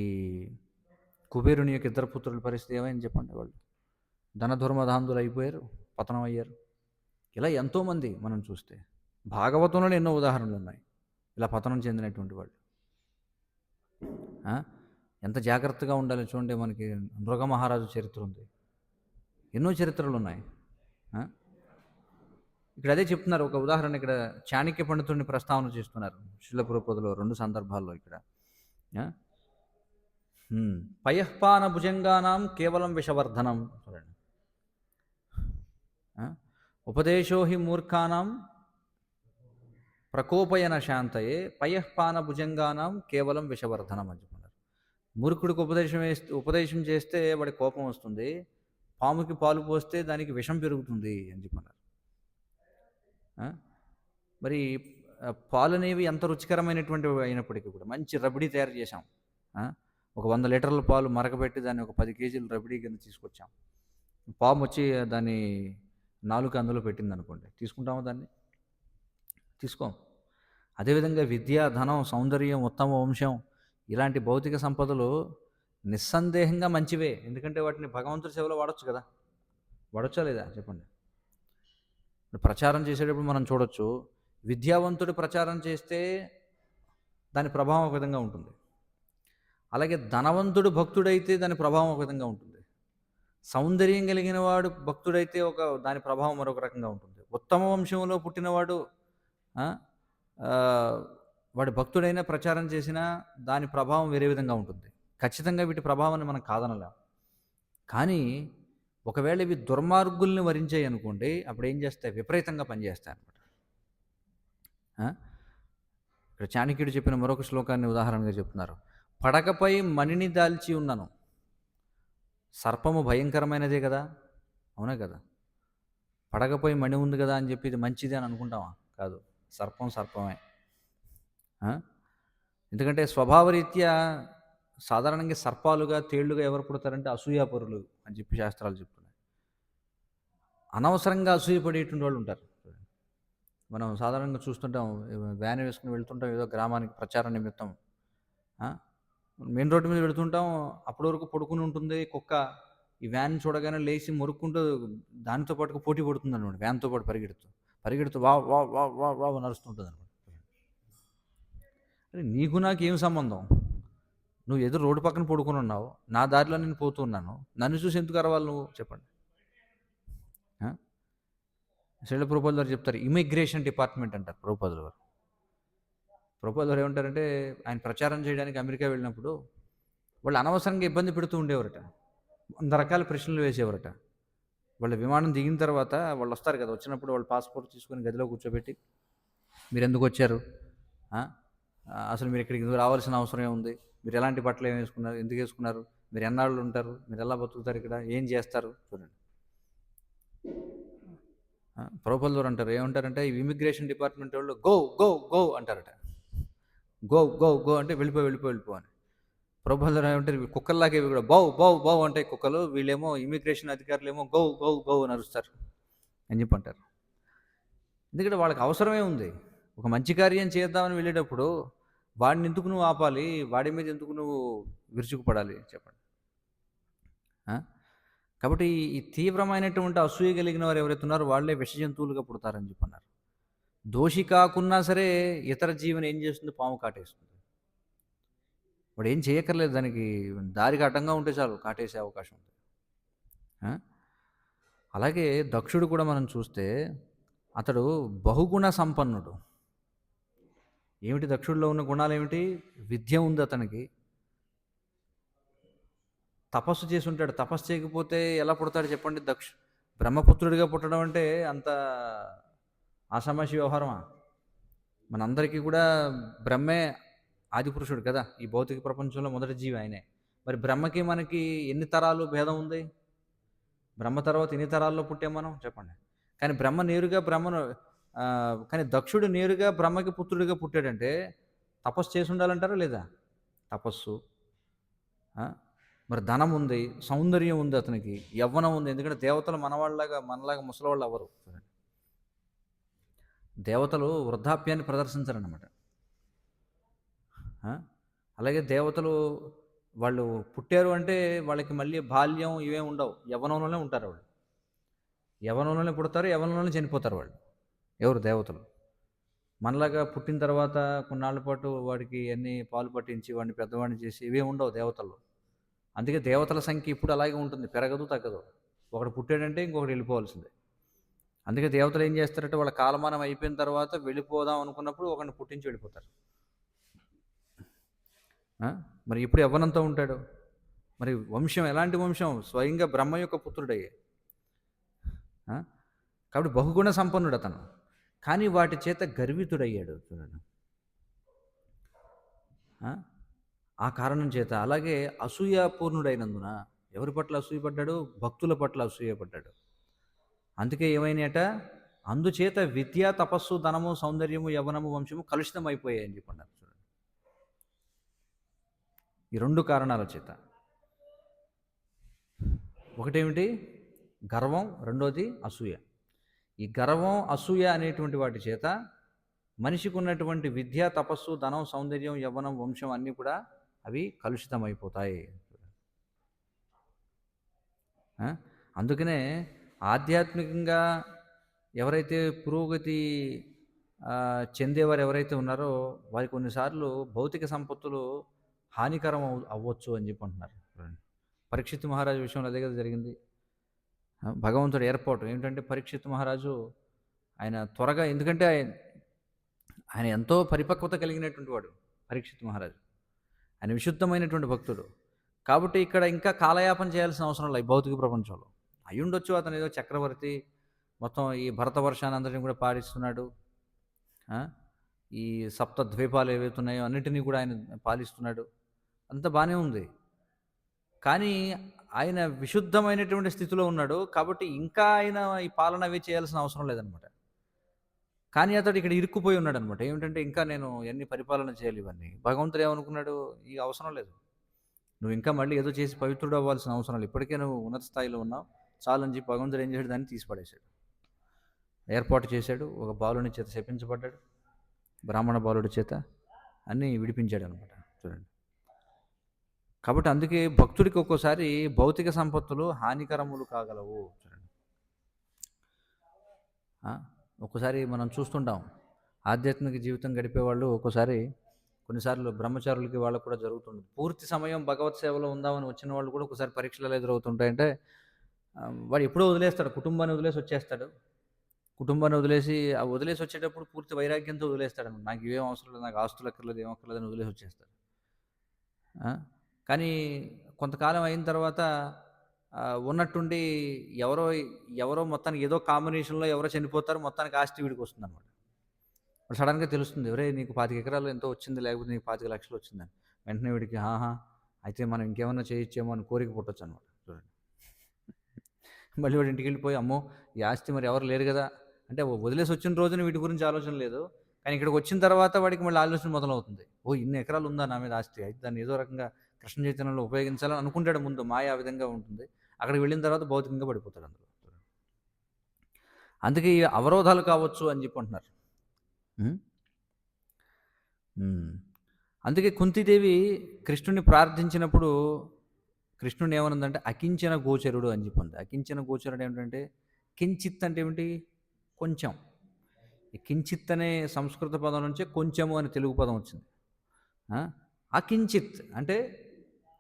కుబేరుని యొక్క ఇద్దరు పుత్రుల పరిస్థితి ఏమైంది చెప్పండి. వాళ్ళు ధనధర్మధాంధులు అయిపోయారు, పతనం అయ్యారు. ఇలా ఎంతోమంది మనం చూస్తే భాగవతంలోనే ఎన్నో ఉదాహరణలు ఉన్నాయి ఇలా పతనం చెందినటువంటి వాళ్ళు. ఎంత జాగ్రత్తగా ఉండాలి చూడండి. మనకి మృగమహారాజు చరిత్ర ఉంది, ఎన్నో చరిత్రలు ఉన్నాయి. ఇక్కడ అదే చెప్తున్నారు. ఒక ఉదాహరణ ఇక్కడ చాణక్య పండితుడిని ప్రస్తావన చేస్తున్నారు శిల ప్రభుపదిలో 2 సందర్భాల్లో. ఇక్కడ పయఃపాన భుజంగానాం కేవలం విషవర్ధనం. చూడండి, ఉపదేశో హి మూర్ఖానాం ప్రకోపయన శాంతయే పయఃపాన భుజంగానాం కేవలం విషవర్ధనం అని చెప్తున్నారు. మూర్ఖుడికి ఉపదేశం చేస్తే వాడి కోపం వస్తుంది, పాముకి పాలు పోస్తే దానికి విషం పెరుగుతుంది అని చెప్పన్నారు. మరి పాలు అనేవి ఎంత రుచికరమైనటువంటివి అయినప్పటికీ కూడా మంచి రబడీ తయారు చేశాం. ఒక 100 లీటర్ల పాలు మరకబెట్టి దాన్ని ఒక 10 కేజీలు రబడీ కింద తీసుకొచ్చాం. పాము వచ్చి దాన్ని నాలుక అందులో పెట్టింది అనుకోండి, తీసుకుంటామా? దాన్ని తీసుకోం. అదేవిధంగా విద్య, ధనం, సౌందర్యం, ఉత్తమ వంశం ఇలాంటి భౌతిక సంపదలు నిస్సందేహంగా మంచివే. ఎందుకంటే వాటిని భగవంతుడి సేవలో వాడచ్చు కదా. వాడచ్చా లేదా చెప్పండి? ప్రచారం చేసేటప్పుడు మనం చూడొచ్చు, విద్యావంతుడు ప్రచారం చేస్తే దాని ప్రభావం ఒక విధంగా ఉంటుంది. అలాగే ధనవంతుడు భక్తుడైతే దాని ప్రభావం ఒక విధంగా ఉంటుంది. సౌందర్యం కలిగిన వాడు భక్తుడైతే దాని ప్రభావం మరొక రకంగా ఉంటుంది. ఉత్తమ వంశంలో పుట్టినవాడు వాడు భక్తుడైనా ప్రచారం చేసినా దాని ప్రభావం వేరే విధంగా ఉంటుంది. ఖచ్చితంగా వీటి ప్రభావాన్ని మనం కాదనలేం. కానీ ఒకవేళ ఇవి దుర్మార్గుల్ని వరించాయి అనుకోండి, అప్పుడు ఏం చేస్తాయి? విపరీతంగా పనిచేస్తాయి అనమాట. ఇక్కడ చాణక్యుడు చెప్పిన మరొక శ్లోకాన్ని ఉదాహరణగా చెప్తున్నారు. పడకపై మణిని దాల్చి ఉన్నాను. సర్పము భయంకరమైనదే కదా, అవునా కదా? పడకపై మణి ఉంది కదా అని చెప్పి ఇది మంచిది అని అనుకుంటామా? కాదు. సర్పం సర్పమే. ఆ? ఎందుకంటే స్వభావరీత్యా సాధారణంగా సర్పాలుగా తేళ్లుగా ఎవరు పుడతారంటే అసూయాపరులు అని చెప్పి శాస్త్రాలు చెప్తున్నాయి. అనవసరంగా అసూయపడేటువంటి వాళ్ళు ఉంటారు. మనం సాధారణంగా చూస్తుంటాం, వ్యాన్ వేసుకుని వెళ్తుంటాం ఏదో గ్రామానికి ప్రచార నిమిత్తం. ఆ? మెయిన్ రోడ్డు మీద వెళుతుంటాం, అప్పటి వరకు పడుకుని ఉంటుంది కుక్క. ఈ వ్యాన్ చూడగానే లేచి మొరుక్కుంటూ దానితో పాటుగా పోటీ పడుతుంది అనమాట, వ్యాన్తో పాటు పరిగెడుతూ పరిగెడుతూ వా వా వా వా వా నడుస్తుంటుంది అనమాట. అరే నీకు నాకు ఏం సంబంధం? నువ్వు ఎదురు రోడ్డు పక్కన పడుకుని ఉన్నావు, నా దారిలో నేను పోతూ ఉన్నాను, నన్ను చూసి ఎందుకు అరవాలి నువ్వు చెప్పండి. శ్రీల ప్రభుపాదుల వారు చెప్తారు, ఇమిగ్రేషన్ డిపార్ట్మెంట్ అంటారు ప్రభుపాదుల వారు. ప్రభుపాదుల వారు ఏమంటారంటే, ఆయన ప్రచారం చేయడానికి అమెరికా వెళ్ళినప్పుడు వాళ్ళు అనవసరంగా ఇబ్బంది పెడుతూ ఉండేవారట, 100 రకాల ప్రశ్నలు వేసేవారట. వాళ్ళ విమానం దిగిన తర్వాత వాళ్ళు వస్తారు కదా, వచ్చినప్పుడు వాళ్ళు పాస్పోర్ట్ తీసుకొని గదిలో కూర్చోబెట్టి, మీరు ఎందుకు వచ్చారు, అసలు మీరు ఇక్కడికి రావాల్సిన అవసరం ఏముంది, మీరు ఎలాంటి బట్టలు ఏం వేసుకున్నారు, ఎందుకు వేసుకున్నారు, మీరు ఎన్నాళ్ళు ఉంటారు, మీరు ఎలా బతుకుతారు, ఇక్కడ ఏం చేస్తారు చూడండి. ప్రభుపాదుల వారు అంటారు, ఏమంటారంటే ఈ ఇమిగ్రేషన్ డిపార్ట్మెంట్ వాళ్ళు గో గో గో అంటారట. గో గో గో అంటే వెళ్ళిపో వెళ్ళిపో వెళ్ళిపో అని. ప్రభుపాదుల వారు ఏమంటారు, కుక్కల్లాగే ఇవి కూడా బౌ బౌ బౌ అంటే కుక్కలు, వీళ్ళేమో ఇమిగ్రేషన్ అధికారులు ఏమో గౌ గౌ గౌ అని అరుస్తారు అని చెప్పి అంటారు. ఎందుకంటే వాళ్ళకి అవసరమే ఉంది. ఒక మంచి కార్యం చేద్దామని వెళ్ళేటప్పుడు వాడిని ఎందుకు నువ్వు ఆపాలి, వాడి మీద ఎందుకు నువ్వు విరుచుకుపడాలి చెప్పండి. కాబట్టి ఈ తీవ్రమైనటువంటి అసూయ కలిగిన వారు ఎవరైతే ఉన్నారో వాళ్ళే విష జంతువులుగా పుడతారని చెప్పన్నారు. దోషి కాకున్నా సరే ఇతర జీవనం ఏం చేస్తుంది, పాము కాటేస్తుంది. వాడు ఏం చేయక్కర్లేదు, దానికి దారికి అడ్డంగా ఉంటే చాలు కాటేసే అవకాశం ఉంది. అలాగే దక్షుడు కూడా మనం చూస్తే అతడు బహుగుణ సంపన్నుడు. ఏమిటి దక్షుడిలో ఉన్న గుణాలు ఏమిటి? విద్య ఉంది అతనికి, తపస్సు చేసి ఉంటాడు. తపస్సు చేయకపోతే ఎలా పుడతాడు చెప్పండి? బ్రహ్మపుత్రుడిగా పుట్టడం అంటే అంత ఆషామాషి వ్యవహారమా? మనందరికీ కూడా బ్రహ్మే ఆదిపురుషుడు కదా, ఈ భౌతిక ప్రపంచంలో మొదటి జీవి ఆయనే. మరి బ్రహ్మకి మనకి ఎన్ని తరాలు భేదం ఉంది? బ్రహ్మ తర్వాత ఎన్ని తరాల్లో పుట్టాం మనం చెప్పండి. కానీ బ్రహ్మ నేరుగా కానీ దక్షుడు నేరుగా బ్రహ్మకి పుత్రుడిగా పుట్టాడంటే తపస్సు చేసి ఉండాలంటారా లేదా? తపస్సు, మరి ధనం ఉంది, సౌందర్యం ఉంది, అతనికి యవ్వనం ఉంది. ఎందుకంటే దేవతలు మనలాగా ముసలివాళ్ళు అవ్వరు. దేవతలు వృద్ధాప్యాన్ని ప్రదర్శించరన్నమాట. అలాగే దేవతలు వాళ్ళు పుట్టారు అంటే వాళ్ళకి మళ్ళీ బాల్యం ఇవే ఉండవు, యవ్వనంలోనే ఉంటారు వాళ్ళు. యవ్వనంలోనే పుడతారు, యవ్వనంలోనే చనిపోతారు వాళ్ళు. ఎవరు? దేవతలు. మనలాగా పుట్టిన తర్వాత కొన్నాళ్ళ పాటు వాడికి అన్ని పాలు పట్టించి వాడిని పెద్దవాడిని చేసి ఇవే ఉండవు దేవతలు. అందుకే దేవతల సంఖ్య ఇప్పుడు అలాగే ఉంటుంది, పెరగదు తగ్గదు. ఒకడు పుట్టాడంటే ఇంకొకటి వెళ్ళిపోవాల్సిందే. అందుకే దేవతలు ఏం చేస్తారంటే వాళ్ళ కాలమానం అయిపోయిన తర్వాత వెళ్ళిపోదాం అనుకున్నప్పుడు ఒకరిని పుట్టించి వెళ్ళిపోతారు. మరి ఇప్పుడు యవ్వనంతో ఉంటాడు. మరి వంశం ఎలాంటి వంశం? స్వయంగా బ్రహ్మ యొక్క పుత్రుడయ్యే. కాబట్టి బహుగుణ సంపన్నుడు అతను, కానీ వాటి చేత గర్వితుడయ్యాడు చూడండి. ఆ కారణం చేత అలాగే అసూయాపూర్ణుడైనందున ఎవరి పట్ల అసూయపడ్డాడు? భక్తుల పట్ల అసూయపడ్డాడు. అందుకే ఏమైనాయట? అందుచేత విద్య, తపస్సు, ధనము, సౌందర్యము, యవ్వనము, వంశము కలుషితం అయిపోయాయి అని చెప్పన్నారు చూడండి. ఈ 2 కారణాల చేత. ఒకటేమిటి? గర్వం, రెండోది అసూయ. ఈ గర్వం, అసూయ అనేటువంటి వాటి చేత మనిషికి ఉన్నటువంటి విద్య, తపస్సు, ధనం, సౌందర్యం, యవ్వనం, వంశం అన్నీ కూడా అవి కలుషితం అయిపోతాయి. అందుకనే ఆధ్యాత్మికంగా ఎవరైతే పురోగతి చెందేవారు ఎవరైతే ఉన్నారో వారి కొన్నిసార్లు భౌతిక సంపత్తులు హానికరం అవ్వచ్చు అని చెప్పి అంటున్నారు. పరీక్షిత్ మహారాజు విషయంలో అదే కదా జరిగింది. భగవంతుడు ఏర్పాటు ఏమిటంటే పరీక్షిత్ మహారాజు ఆయన త్వరగా, ఎందుకంటే ఆయన ఎంతో పరిపక్వత కలిగినటువంటి వాడు పరీక్షిత్ మహారాజు, ఆయన విశుద్ధమైనటువంటి భక్తుడు. కాబట్టి ఇక్కడ ఇంకా కాలయాపన చేయాల్సిన అవసరం లేదు భౌతిక ప్రపంచంలో. అయ్యుండొచ్చు అతను ఏదో చక్రవర్తి, మొత్తం ఈ భరతవర్షాన్ని అందరినీ కూడా పాలిస్తున్నాడు, ఈ సప్త ద్వీపాలు ఏవైతే ఉన్నాయో అన్నిటినీ కూడా ఆయన పాలిస్తున్నాడు, అంత బాగానే ఉంది. కానీ ఆయన విశుద్ధమైనటువంటి స్థితిలో ఉన్నాడు కాబట్టి ఇంకా ఆయన ఈ పాలన అవి చేయాల్సిన అవసరం లేదనమాట. కానీ అతడు ఇక్కడ ఇరుక్కుపోయి ఉన్నాడనమాట. ఏమిటంటే ఇంకా నేను ఎన్ని పరిపాలన చేయాలి ఇవన్నీ. భగవంతుడు ఏమనుకున్నాడు, "ఈ అవసరం లేదు. నువ్వు ఇంకా మళ్ళీ ఏదో చేసి పవిత్రుడు అవ్వాల్సిన అవసరం లేదు. ఇప్పటికే నువ్వు ఉన్నత స్థాయిలో ఉన్నావు. చాలని చెప్పి భగవంతుడు ఏం చేశాడు, దాన్ని తీసి పడేశాడు. ఏర్పాటు చేశాడు. ఒక బాలుని చేత శపించబడ్డాడు. బ్రాహ్మణ బాలుడి చేత అన్నీ విడిపించాడనమాట. చూడండి. కాబట్టి అందుకే భక్తుడికి ఒక్కోసారి భౌతిక సంపత్తులు హానికరములు కాగలవు. చూడండి. ఒక్కోసారి మనం చూస్తుంటాం. ఆధ్యాత్మిక జీవితం గడిపేవాళ్ళు ఒక్కోసారి కొన్నిసార్లు బ్రహ్మచారులకి వాళ్ళకు కూడా జరుగుతుంది. పూర్తి సమయం భగవత్ సేవలో ఉందామని వచ్చిన వాళ్ళు కూడా ఒకసారి పరీక్షలు ఎలా ఎదురవుతుంటాయంటే వాడు ఎప్పుడో వదిలేస్తాడు. కుటుంబాన్ని వదిలేసి వచ్చేస్తాడు. కుటుంబాన్ని వదిలేసి వదిలేసి వచ్చేటప్పుడు పూర్తి వైరాగ్యంతో వదిలేస్తాడు. నాకు ఇవేం అవసరం లేదు, నాకు ఆస్తులు అక్కర్లేదు, ఏం అక్కర్లేదని వదిలేసి వచ్చేస్తాడు. కానీ కొంతకాలం అయిన తర్వాత ఉన్నట్టుండి ఎవరో ఎవరో మొత్తానికి ఏదో కాంబినేషన్లో ఎవరో చనిపోతారు, మొత్తానికి ఆస్తి వీడికి వస్తుంది అనమాట. సడన్గా తెలుస్తుంది, ఎవరే నీకు 25 ఎకరాలు ఎంతో వచ్చింది, లేకపోతే నీకు 25 లక్షలు వచ్చిందని. వెంటనే వీడికి అయితే మనం ఇంకేమన్నా చేయొచ్చేమో అని కోరిక పుట్టొచ్చు అనమాట. చూడండి. మళ్ళీ వాడు ఇంటికి వెళ్ళిపోయి, అమ్మో ఈ ఆస్తి మరి ఎవరు లేరు కదా అంటే వదిలేసి వచ్చిన రోజున వీటి గురించి ఆలోచన లేదు, కానీ ఇక్కడికి వచ్చిన తర్వాత వాడికి మళ్ళీ ఆలోచన మొదలవుతుంది. ఇన్ని ఎకరాలు ఉందా నా మీద ఆస్తి, అయితే దాన్ని ఏదో రకంగా కృష్ణ చైతన్యంలో ఉపయోగించాలని అనుకుంటాడు. ముందు మాయ ఆ విధంగా ఉంటుంది. అక్కడికి వెళ్ళిన తర్వాత భౌతికంగా పడిపోతాడు అందులో. అందుకే ఈ అవరోధాలు కావచ్చు అని చెప్పి అంటున్నారు. అందుకే కుంతీదేవి కృష్ణుని ప్రార్థించినప్పుడు కృష్ణుని ఏమనుందంటే అకించన గోచరుడు అని చెప్పింది. అకించన గోచరుడు ఏమిటంటే కించిత్ అంటే ఏమిటి, కొంచెం. ఈ కించిత్ అనే సంస్కృత పదం నుంచే కొంచెము అని తెలుగు పదం వచ్చింది. అకించిత్ అంటే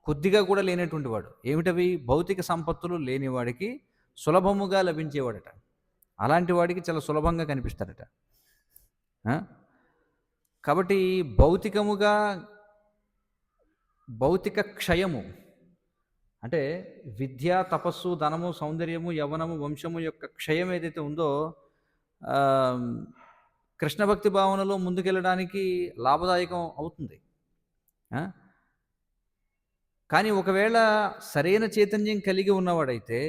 కొద్దిగా కూడా లేనటువంటి వాడు. ఏమిటవి, భౌతిక సంపత్తులు లేనివాడికి సులభముగా లభించేవాడట. అలాంటి వాడికి చాలా సులభంగా కనిపిస్తాడట. కాబట్టి భౌతిక క్షయము అంటే విద్య, తపస్సు, ధనము, సౌందర్యము, యవ్వనము, వంశము యొక్క క్షయం ఏదైతే ఉందో కృష్ణ భక్తి భావనలో ముందుకెళ్ళడానికి లాభదాయకం అవుతుంది. కానీ ఒకవేళ సరైన చైతన్యం కలిగి ఉన్నవాడైతే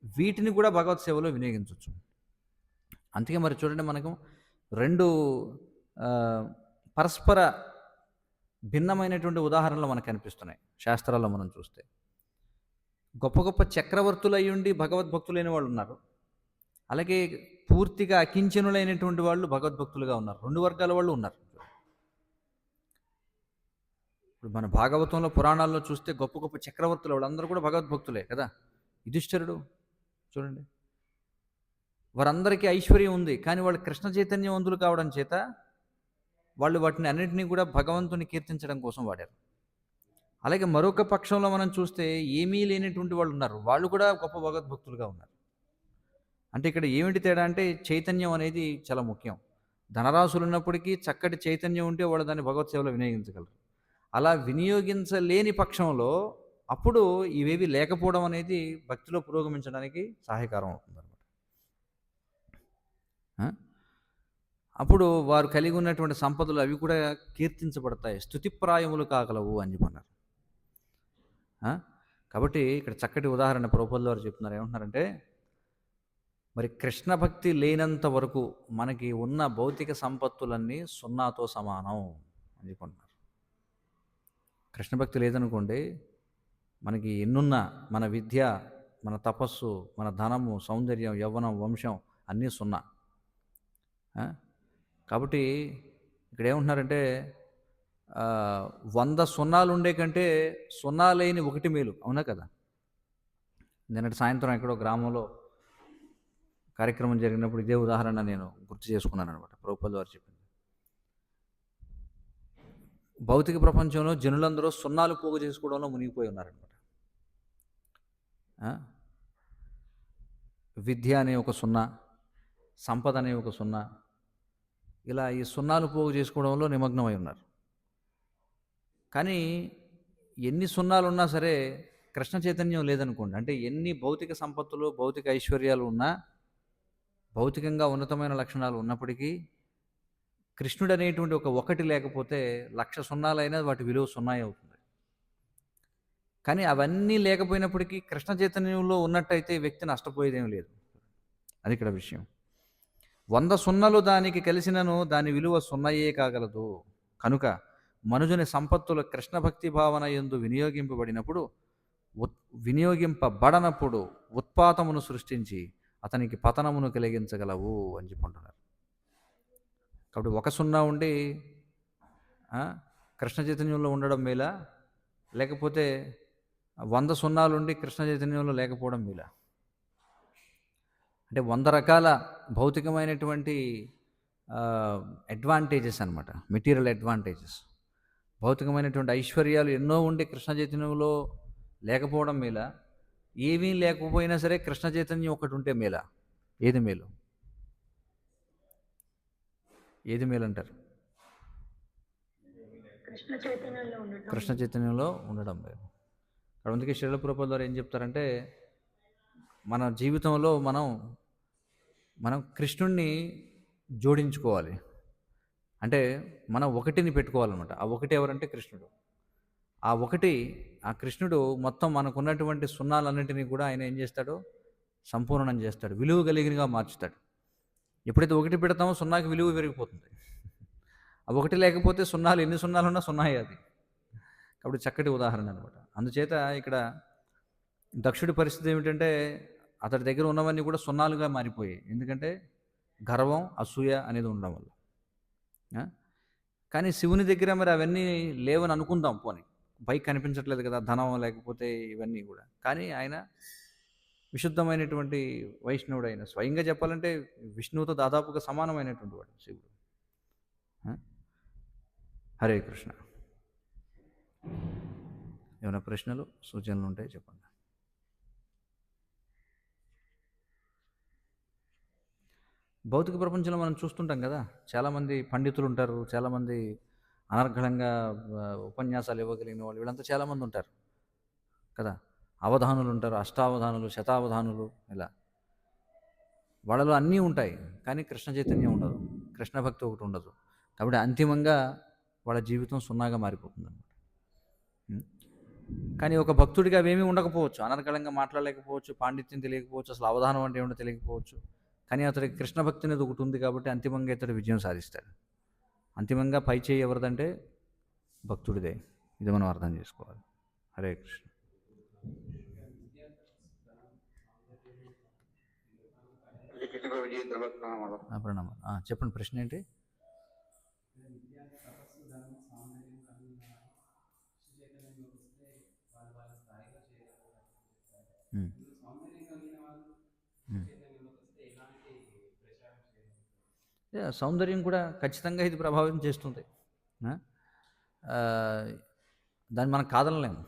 వీటిని కూడా భగవత్ సేవలో వినియోగించవచ్చు. అందుకే మరి చూడండి, మనకు రెండు పరస్పర భిన్నమైనటువంటి ఉదాహరణలు మనకు కనిపిస్తున్నాయి శాస్త్రాల్లో మనం చూస్తే. గొప్ప గొప్ప చక్రవర్తులు అయ్యుండి భగవద్భక్తులైన వాళ్ళు ఉన్నారు. అలాగే పూర్తిగా అకించనులైనటువంటి వాళ్ళు భగవద్భక్తులుగా ఉన్నారు. రెండు వర్గాల వాళ్ళు ఉన్నారు. ఇప్పుడు మన భాగవతంలో, పురాణాల్లో చూస్తే గొప్ప గొప్ప చక్రవర్తులు వాళ్ళందరూ కూడా భగవద్భక్తులే కదా. యుధిష్ఠిరుడు చూడండి, వారందరికీ ఐశ్వర్యం ఉంది, కానీ వాళ్ళు కృష్ణ చైతన్యవంతులు కావడం చేత వాళ్ళు వాటిని అన్నింటినీ కూడా భగవంతుని కీర్తించడం కోసం వాడారు. అలాగే మరొక పక్షంలో మనం చూస్తే ఏమీ లేనటువంటి వాళ్ళు ఉన్నారు, వాళ్ళు కూడా గొప్ప భగవద్భక్తులుగా ఉన్నారు. అంటే ఇక్కడ ఏమిటి తేడా అంటే చైతన్యం అనేది చాలా ముఖ్యం. ధనరాశులు ఉన్నప్పటికీ చక్కటి చైతన్యం ఉంటే వాళ్ళు దాన్ని భగవత్ సేవలో వినియోగించగలరు. అలా వినియోగించలేని పక్షంలో అప్పుడు ఇవేవి లేకపోవడం అనేది భక్తిలో పురోగమించడానికి సహాయకారం అవుతుంది అన్నమాట. అప్పుడు వారు కలిగి ఉన్నటువంటి సంపదలు అవి కూడా కీర్తించబడతాయి, స్తుతిప్రాయములు కాగలవు అని చెప్పన్నారు. కాబట్టి ఇక్కడ చక్కటి ఉదాహరణ ప్రభుపాదుల వారు చెప్తున్నారు. ఏమంటున్నారంటే, మరి కృష్ణ భక్తి లేనంత వరకు మనకి ఉన్న భౌతిక సంపత్తులన్నీ సున్నాతో సమానం అని చెప్పుకుంటున్నారు. కృష్ణ భక్తి లేదనుకోండి, మనకి ఎన్నున్నా మన విద్య, మన తపస్సు, మన ధనము, సౌందర్యం, యవ్వనం, వంశం అన్నీ సున్నా. కాబట్టి ఇక్కడ ఏమంటున్నారంటే 100 సున్నాలు ఉండే కంటే సున్నా లేని ఒకటి మేలు, అవునా కదా. నిన్నటి సాయంత్రం ఎక్కడో గ్రామంలో కార్యక్రమం జరిగినప్పుడు ఇదే ఉదాహరణ నేను గుర్తు చేసుకున్నాను అనమాట. ప్రభుపాదుల వారు చెప్పింది, భౌతిక ప్రపంచంలో జనులందరూ సున్నాలు పోగు చేసుకోవడంలో మునిగిపోయి ఉన్నారనమాట. విద్య అనే ఒక సున్నా, సంపద అనే ఒక సున్నా, ఇలా ఈ సున్నాలు పోగు చేసుకోవడంలో నిమగ్నమై ఉన్నారు. కానీ ఎన్ని సున్నాలు ఉన్నా సరే కృష్ణ చైతన్యం లేదనుకోండి, అంటే ఎన్ని భౌతిక సంపత్తులు, భౌతిక ఐశ్వర్యాలు ఉన్నా, భౌతికంగా ఉన్నతమైన లక్షణాలు ఉన్నప్పటికీ కృష్ణుడు అనేటువంటి ఒకటి లేకపోతే 1,00,000 సున్నాలైనా వాటి విలువ సున్నా అవుతుంది. కానీ అవన్నీ లేకపోయినప్పటికీ కృష్ణ చైతన్యంలో ఉన్నట్టయితే వ్యక్తి నష్టపోయేదేం లేదు. అది ఇక్కడ విషయం. 100 సున్నలు దానికి కలిసినను దాని విలువ సున్నయే కాగలదు. కనుక మనుజుని సంపత్తులు కృష్ణ భక్తి భావన యందు వినియోగింపబడినప్పుడు వినియోగింపబడనప్పుడు ఉత్పాతమును సృష్టించి అతనికి పతనమును కలిగించగలవు అని చెప్పుకుంటున్నారు. కాబట్టి ఒక సున్నా ఉండి కృష్ణ చైతన్యంలో ఉండడం మేలా, లేకపోతే 100 సున్నాలుండి కృష్ణ చైతన్యంలో లేకపోవడం మేలా? అంటే 100 రకాల భౌతికమైనటువంటి అడ్వాంటేజెస్ అనమాట, మెటీరియల్ అడ్వాంటేజెస్, భౌతికమైనటువంటి ఐశ్వర్యాలు ఎన్నో ఉండి కృష్ణ చైతన్యంలో లేకపోవడం మేలా, ఏమీ లేకపోయినా సరే కృష్ణ చైతన్యం ఒకటి ఉంటే మేలా? ఏది మేలు? ఏది మేలు అంటారు? కృష్ణ చైతన్యంలో ఉండడం మేలు. అందుకే శ్రీల ప్రభుపాదుల వారు ఏం చెప్తారంటే, మన జీవితంలో మనం కృష్ణుణ్ణి జోడించుకోవాలి. అంటే మనం ఒకటిని పెట్టుకోవాలన్నమాట. ఆ ఒకటి ఎవరంటే కృష్ణుడు. ఆ కృష్ణుడు మొత్తం మనకున్నటువంటి సున్నాలన్నింటినీ కూడా ఆయన ఏం చేస్తాడో సంపూర్ణం చేస్తాడు, విలువ కలిగినగా మార్చుతాడు. ఎప్పుడైతే ఒకటి పెడతామో సున్నాకి విలువ పెరిగిపోతుంది. ఆ ఒకటి లేకపోతే సున్నాలు ఎన్ని సున్నాలు ఉన్నా సున్నాయే అది. కాబట్టి చక్కటి ఉదాహరణ అనమాట. అందుచేత ఇక్కడ దక్షుడి పరిస్థితి ఏమిటంటే, అతడి దగ్గర ఉన్నవన్నీ కూడా సున్నాలుగా మారిపోయాయి. ఎందుకంటే గర్వం, అసూయ అనేది ఉండడం వల్ల. కానీ శివుని దగ్గర మరి అవన్నీ లేవని అనుకుందాం, పోనీ పైకి కనిపించట్లేదు కదా ధనం లేకపోతే ఇవన్నీ కూడా. కానీ ఆయన విశుద్ధమైనటువంటి వైష్ణవుడు, అయిన స్వయంగా చెప్పాలంటే విష్ణువుతో దాదాపుగా సమానమైనటువంటి వాడు శివుడు. హరే కృష్ణ. ఏమైనా ప్రశ్నలు సూచనలు ఉంటాయి చెప్పండి. భౌతిక ప్రపంచంలో మనం చూస్తుంటాం కదా, చాలామంది పండితులు ఉంటారు, చాలామంది అనర్గళంగా ఉపన్యాసాలు ఇవ్వగలిగిన వాళ్ళు, వీళ్ళంతా చాలామంది ఉంటారు కదా. అవధానులు ఉంటారు, అష్టావధానులు, శతావధానులు, ఇలా వాళ్ళలో అన్నీ ఉంటాయి. కానీ కృష్ణ చైతన్యం ఉండదు, కృష్ణ భక్తి ఒకటి ఉండదు. కాబట్టి అంతిమంగా వాళ్ళ జీవితం సున్నాగా మారిపోతుంది అన్నమాట. కానీ ఒక భక్తుడిగా అవేమీ ఉండకపోవచ్చు, అనర్గళంగా మాట్లాడలేకపోవచ్చు, పాండిత్యం తెలియకపోవచ్చు, అసలు అవధానం అంటే ఏమిటో తెలియకపోవచ్చు. కానీ అతడికి కృష్ణ భక్తి అనేది ఒకటి ఉంది కాబట్టి అంతిమంగా ఇతడు విజయం సాధిస్తాడు. అంతిమంగా పై చేయి ఎవరిదంటే భక్తుడిదే. ఇది మనం అర్థం చేసుకోవాలి. హరే కృష్ణ. ప్రణామం. చెప్పండి, ప్రశ్న ఏంటి? సౌందర్యం కూడా ఖచ్చితంగా ఇది ప్రభావితం చేస్తుంది. దాన్ని మనం కాదనలేము,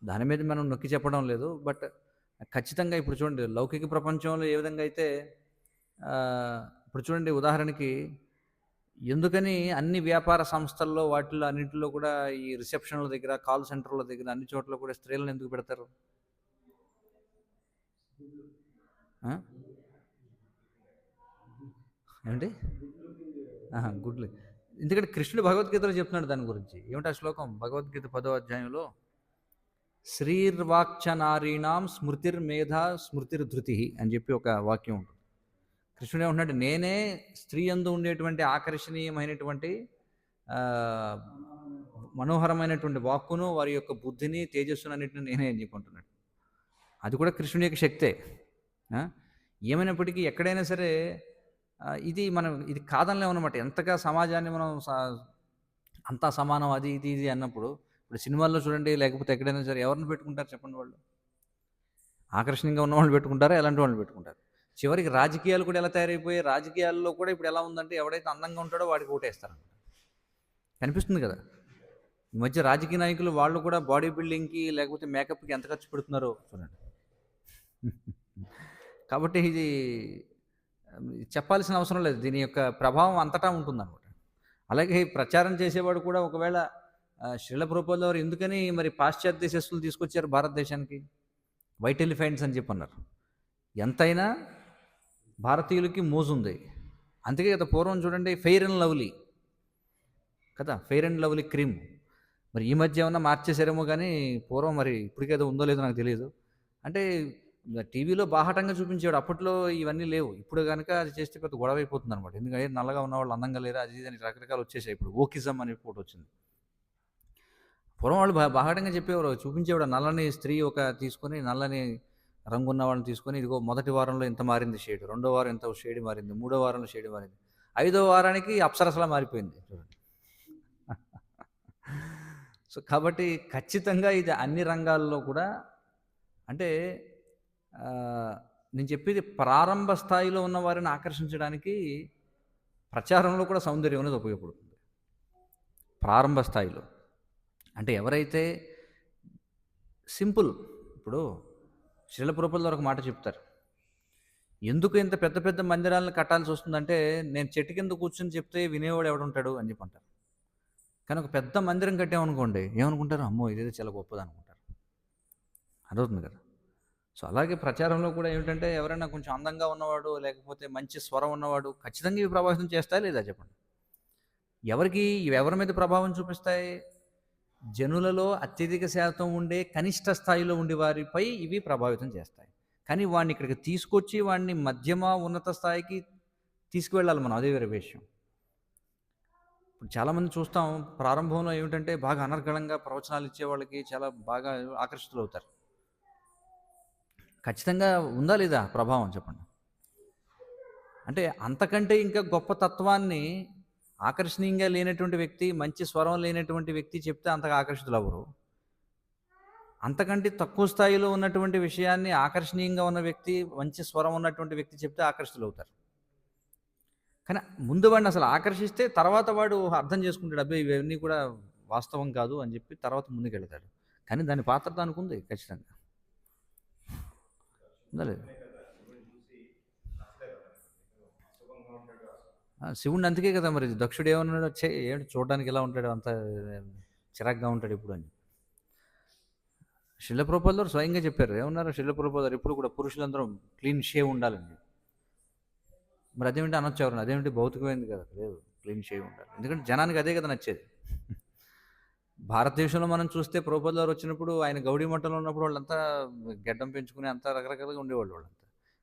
దాని మీద మనం నొక్కి చెప్పడం లేదు. బట్ ఖచ్చితంగా ఇప్పుడు చూడండి, లౌకిక ప్రపంచంలో ఏ విధంగా అయితే ఇప్పుడు చూడండి, ఉదాహరణకి ఎందుకని అన్ని వ్యాపార సంస్థల్లో వాటిల్లో అన్నింటిలో కూడా ఈ రిసెప్షన్ల దగ్గర, కాల్ సెంటర్ల దగ్గర, అన్ని చోట్ల కూడా స్త్రీలను ఎందుకు పెడతారు? ఏమండి? గుడ్లు. ఎందుకంటే కృష్ణుడు భగవద్గీతలో చెప్తున్నాడు దాని గురించి. ఏమిటి ఆ శ్లోకం? భగవద్గీత 10వ అధ్యాయంలో శ్రీర్వాక్చ నారీణాం స్మృతిర్మేధా స్మృతిర్ధృతి అని చెప్పి ఒక వాక్యం ఉంటుంది. కృష్ణుడు ఏమంటున్నాడు, నేనే స్త్రీ యందు ఉండేటువంటి ఆకర్షణీయమైనటువంటి మనోహరమైనటువంటి వాక్కును, వారి యొక్క బుద్ధిని, తేజస్సును అన్నింటిని నేనే అని చెప్పుకుంటున్నాడు. అది కూడా కృష్ణుడి యొక్క శక్తే. ఏమైనప్పటికీ ఎక్కడైనా సరే ఇది కాదనలేమన్నమాట. ఎంతగా సమాజాన్ని మనం అంతా సమానం, అది ఇది ఇది అన్నప్పుడు, ఇప్పుడు సినిమాల్లో చూడండి, లేకపోతే ఎక్కడైనా సరే ఎవరిని పెట్టుకుంటారు చెప్పండి? వాళ్ళు ఆకర్షణీయంగా ఉన్న వాళ్ళు పెట్టుకుంటారా, ఎలాంటి వాళ్ళు పెట్టుకుంటారు? చివరికి రాజకీయాలు కూడా ఎలా తయారైపోయాయి, రాజకీయాల్లో కూడా ఇప్పుడు ఎలా ఉందంటే ఎవడైతే అందంగా ఉంటాడో వాడికి ఓటేస్తారు. కనిపిస్తుంది కదా ఈ మధ్య రాజకీయ నాయకులు వాళ్ళు కూడా బాడీ బిల్డింగ్కి లేకపోతే మేకప్కి ఎంత ఖర్చు పెడుతున్నారో చూడండి. కాబట్టి ఇది చెప్పాల్సిన అవసరం లేదు, దీని యొక్క ప్రభావం అంతటా ఉంటుందన్నమాట. అలాగే ప్రచారం చేసేవాడు కూడా ఒకవేళ శ్రీల ప్రభుపాదుల వారు ఎందుకని మరి పాశ్చాత్య దేశస్తులు తీసుకొచ్చారు భారతదేశానికి? వైట్ ఎలిఫెంట్స్ అని చెప్పన్నారు. ఎంతైనా భారతీయులకి మోజు ఉంది. అందుకే కదా పూర్వం చూడండి ఫెయిర్ అండ్ లవ్లీ కదా, ఫెయిర్ అండ్ లవ్లీ క్రీమ్. మరి ఈ మధ్య ఏమన్నా మార్చేసారేమో కానీ పూర్వం మరి ఇప్పటికేదో ఉందో లేదో నాకు తెలియదు. అంటే టీవీలో బాహాటంగా చూపించేవాడు. అప్పట్లో ఇవన్నీ లేవు. ఇప్పుడు గనక అది చేస్తే పెద్ద గొడవ అయిపోతుందనమాట. ఎందుకంటే నల్లగా ఉన్నవాళ్ళు అందంగా లేరా అది ఇది అని రకరకాలు వచ్చేసాయి. ఇప్పుడు వోకిజం అని ఒకటొచ్చింది. పూర్వం వాళ్ళు బాహాటంగా చెప్పేవారు. చూపించేవాడు. నల్లని స్త్రీ తీసుకొని నల్లని రంగున్న వాళ్ళని తీసుకొని ఇదిగో మొదటి వారంలో ఇంత మారింది షేడ్. రెండో వారం ఇంత షేడ్ మారింది. మూడో వారంలో షేడ్ మారింది. ఐదో వారానికి అప్సరసలా మారిపోయింది చూడండి. సో, కాబట్టి ఖచ్చితంగా ఇది అన్ని రంగాల్లో కూడా అంటే నేను చెప్పేది ప్రారంభ స్థాయిలో ఉన్న వారిని ఆకర్షించడానికి ప్రచారంలో కూడా సౌందర్యం అనేది ఉపయోగపడుతుంది. ప్రారంభ స్థాయిలో. అంటే ఎవరైతే సింపుల్ ఇప్పుడు శ్రీల ప్రభుపాదుల ఒక మాట చెప్తారు. ఎందుకు ఇంత పెద్ద పెద్ద మందిరాలను కట్టాల్సి వస్తుందంటే నేను చెట్టు కింద కూర్చొని చెప్తే వినేవాడు ఎవడుంటాడు అని చెప్పి అంటారు. కానీ ఒక పెద్ద మందిరం కట్టామనుకోండి ఏమనుకుంటారు, అమ్మో ఇదేదో చాలా గొప్పది అనుకుంటారు. అర్థవుతుంది కదా. సో అలాగే ప్రచారంలో కూడా ఏమిటంటే ఎవరైనా కొంచెం అందంగా ఉన్నవాడు లేకపోతే మంచి స్వరం ఉన్నవాడు ఖచ్చితంగా ఇవి ప్రభావితం చేస్తాయి లేదా చెప్పండి. ఎవరి మీద ప్రభావం చూపిస్తాయి? జనులలో అత్యధిక శాతం ఉండే కనిష్ట స్థాయిలో ఉండే వారిపై ఇవి ప్రభావితం చేస్తాయి. కానీ వాడిని ఇక్కడికి తీసుకొచ్చి వాడిని మధ్యమ ఉన్నత స్థాయికి తీసుకువెళ్ళాలి మనం, అదే వేరే విషయం. ఇప్పుడు చాలామంది చూస్తాం ప్రారంభంలో ఏమిటంటే బాగా అనర్గళంగా ప్రవచనాలు ఇచ్చే వాళ్ళకి చాలా బాగా ఆకర్షితులు అవుతారు. ఖచ్చితంగా ఉందా లేదా ప్రభావం చెప్పండి. అంటే అంతకంటే ఇంకా గొప్ప తత్వాన్ని ఆకర్షణీయంగా లేనటువంటి వ్యక్తి, మంచి స్వరం లేనటువంటి వ్యక్తి చెప్తే అంతగా ఆకర్షితులు అవ్వరు. అంతకంటే తక్కువ స్థాయిలో ఉన్నటువంటి విషయాన్ని ఆకర్షణీయంగా ఉన్న వ్యక్తి, మంచి స్వరం ఉన్నటువంటి వ్యక్తి చెప్తే ఆకర్షితులు అవుతారు. కానీ ముందు వాడిని అసలు ఆకర్షిస్తే తర్వాత వాడు అర్థం చేసుకుంటాడు, అబ్బాయి ఇవన్నీ కూడా వాస్తవం కాదు అని చెప్పి తర్వాత ముందుకెళ్తాడు. కానీ దాని పాత్ర దానికి ఉంది ఖచ్చితంగా. ఉందా లేదు? శివుడిని అందుకే కదా మరి దక్షుడు ఏమన్నాడు, ఏంటి చూడడానికి ఎలా ఉంటాడు, అంత చిరాగ్గా ఉంటాడు ఇప్పుడు అని. శిల ప్రభుపాదులు స్వయంగా చెప్పారు. ఏమన్నారు శిల ప్రభుపాదులు? ఎప్పుడు కూడా పురుషులందరూ క్లీన్ షేవ్ ఉండాలని. మరి అదేమిటి అనొచ్చు ఎవరు? అదేమిటి భౌతికమైంది కదా? లేదు, క్లీన్ షేవ్ ఉండాలి. ఎందుకంటే జనానికి అదే కదా నచ్చేది. భారతదేశంలో మనం చూస్తే ప్రభుపాదులు వారు వచ్చినప్పుడు ఆయన గౌడీ మఠంలో ఉన్నప్పుడు వాళ్ళంతా గడ్డం పెంచుకుని అంతా రకరకాలుగా ఉండేవాళ్ళు వాళ్ళంతా.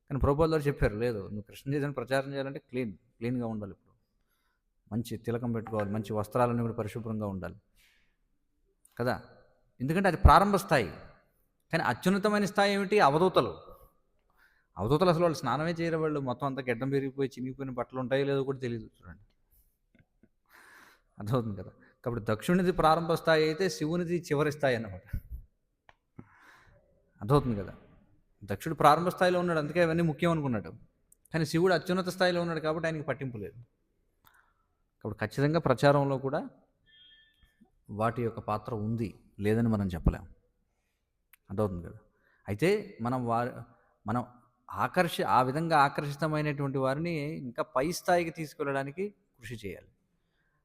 కానీ ప్రభుపాదులు వారు చెప్పారు, లేదు నువ్వు కృష్ణ చైతన్యం ప్రచారం చేయాలంటే క్లీన్గా ఉండాలి. ఇప్పుడు మంచి తిలకం పెట్టుకోవాలి, మంచి వస్త్రాలన్నీ కూడా పరిశుభ్రంగా ఉండాలి కదా. ఎందుకంటే అది ప్రారంభ స్థాయి. కానీ అత్యున్నతమైన స్థాయి ఏమిటి? అవధూతలు అసలు వాళ్ళు స్నానమే చేయరు. వాళ్ళు మొత్తం అంతా గడ్డం పెరిగిపోయి చినిగిపోయిన బట్టలు ఉంటాయో లేదో కూడా తెలియదు చూడండి. అర్థమవుతుంది కదా. కాబట్టి దక్షునిది ప్రారంభ స్థాయి అయితే శివునిది చివరి స్థాయి అన్నమాట. అర్థమవుతుంది కదా. దక్షుడు ప్రారంభ స్థాయిలో ఉన్నాడు, అందుకే అవన్నీ ముఖ్యం అనుకున్నాడు. కానీ శివుడు అత్యున్నత స్థాయిలో ఉన్నాడు కాబట్టి ఆయనకి పట్టింపు లేదు. కాబట్టి ఖచ్చితంగా ప్రచారంలో కూడా వాటి యొక్క పాత్ర ఉంది, లేదని మనం చెప్పలేము. అర్థమవుతుంది కదా. అయితే మనం ఆ విధంగా ఆకర్షితమైనటువంటి వారిని ఇంకా పై స్థాయికి తీసుకెళ్ళడానికి కృషి చేయాలి.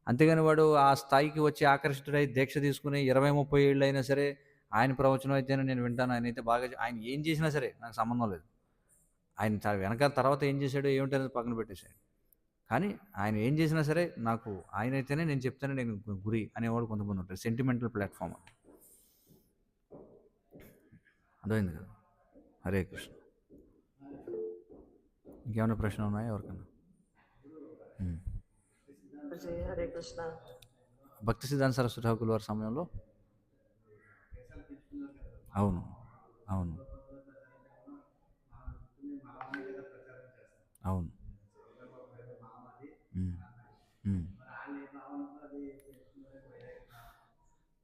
అంతేగాని వాడు ఆ స్థాయికి వచ్చి ఆకర్షితుడై దీక్ష తీసుకుని 20-30 ఏళ్ళు అయినా సరే ఆయన ప్రవచనం అయితేనే నేను వింటాను, ఆయన ఏం చేసినా సరే నాకు సంబంధం లేదు. ఆయన వెనకాల తర్వాత ఏం చేశాడో ఏమిటనేది పక్కన పెట్టేశాడు. కానీ ఆయన ఏం చేసినా సరే నాకు ఆయన అయితేనే నేను చెప్తానే నేను గురి అనేవాడు కొంతమంది ఉంటారు. Sentimental platform. అర్థమైంది కదా. హరే కృష్ణ. ఇంకేమైనా ప్రశ్నలు ఉన్నాయా ఎవరికన్నా? హరే కృష్ణ. భక్తి సిద్ధాంత సరస్వతి ఠాకూర్ వారి సమయంలో అవును అవును అవును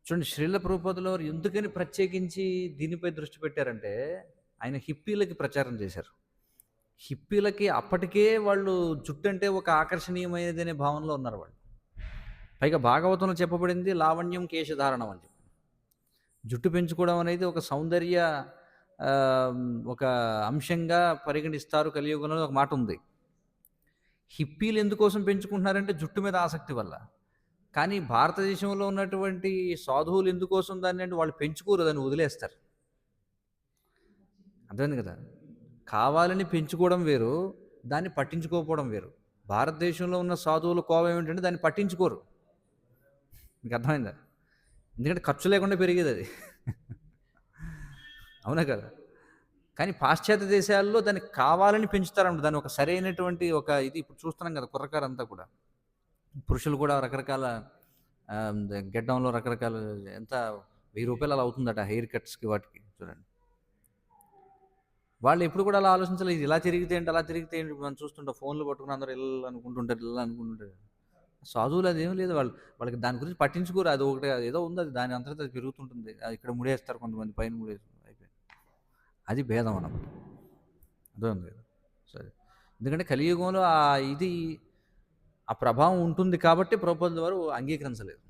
చూడండి, శ్రీల ప్రభుపాదుల వారు ఎందుకని ప్రత్యేకించి దీనిపై దృష్టి పెట్టారంటే ఆయన హిప్పీలకి ప్రచారం చేశారు. హిప్పీలకి అప్పటికే వాళ్ళు జుట్టు అంటే ఒక ఆకర్షణీయమైనది అనే భావనలో ఉన్నారు వాళ్ళు. పైగా భాగవతంలో చెప్పబడింది లావణ్యం కేశధారణం అని చెప్పి. జుట్టు పెంచుకోవడం అనేది ఒక సౌందర్య ఒక అంశంగా పరిగణిస్తారు కలియుగంలో ఒక మాట ఉంది. హిప్పీలు ఎందుకోసం పెంచుకుంటున్నారంటే జుట్టు మీద ఆసక్తి వల్ల. కానీ భారతదేశంలో ఉన్నటువంటి సాధువులు ఎందుకోసం దాన్ని అంటే వాళ్ళు పెంచుకోరు, దాన్ని వదిలేస్తారు. అర్థమైంది కదా. కావాలని పెంచుకోవడం వేరు, దాన్ని పట్టించుకోకపోవడం వేరు. భారతదేశంలో ఉన్న సాధువుల కోపం ఏమిటంటే దాన్ని పట్టించుకోరు. మీకు అర్థమైందా? ఎందుకంటే ఖర్చు లేకుండా పెరిగేది అది. అవునా కదా. కానీ పాశ్చాత్య దేశాల్లో దాన్ని కావాలని పెంచుతారన్నమాట. దాన్ని ఒక సరైనటువంటి ఒక ఇది ఇప్పుడు చూస్తున్నాం కదా కుర్రకారంతా కూడా. పురుషులు కూడా రకరకాల గెడ్డంలో రకరకాల ఎంత ₹1000 అలా అవుతుందట హెయిర్ కట్స్‌కి వాటికి చూడండి. వాళ్ళు ఎప్పుడు కూడా అలా ఆలోచించలేదు. ఇది ఇలా తిరిగితే ఏంటి, అలా తిరిగితే ఏంటి, మనం చూస్తుంటాం ఫోన్‌లు పట్టుకొని అందరూ అనుకుంటుంటారు, అనుకుంటుంటారు. సాధువులు అదేం లేదు. వాళ్ళకి దాని గురించి పట్టించుకోరు. అది ఒకటి ఏదో ఉంది, అది దాని అంతటా అది పెరుగుతుంటుంది. అది ఇక్కడ ముడేస్తారు కొంతమంది, పైన ముడేస్తారు అయిపోయింది. అది భేదం అన్నమాట. అర్థమైంది కదా? సరే. ఎందుకంటే కలియుగంలో ఇది ఆ ప్రభావం ఉంటుంది కాబట్టి ప్రభుపాదుల వారు అంగీకరించలేదు.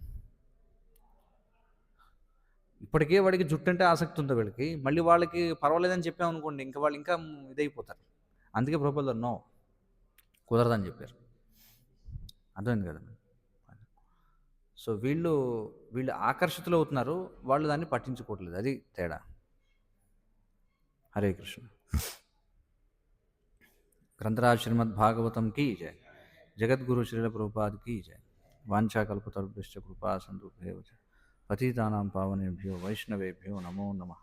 ఇప్పటికే వాడికి జుట్టు అంటే ఆసక్తి ఉంది వీళ్ళకి. మళ్ళీ వాళ్ళకి పర్వాలేదని చెప్పామనుకోండి, ఇంకా వాళ్ళు ఇంకా ఇదైపోతారు. అందుకే ప్రభుపాదుల వారు నో, కుదరదని చెప్పారు. అర్థమైంది కదండి. సో వీళ్ళు ఆకర్షితులు అవుతున్నారు, వాళ్ళు దాన్ని పట్టించుకోవట్లేదు. అది తేడా. హరే కృష్ణ. గ్రంథరాజ్ శ్రీమద్ భాగవతం కీ జయ. జగద్గురు శ్రీల ప్రభుపాద్ కీ జయ. వాంఛాకల్పతరుభ్యశ్చ కృపా సింధుభ్యో పతితానాం పావనేభ్యో వైష్ణవేభ్యో నమో నమః.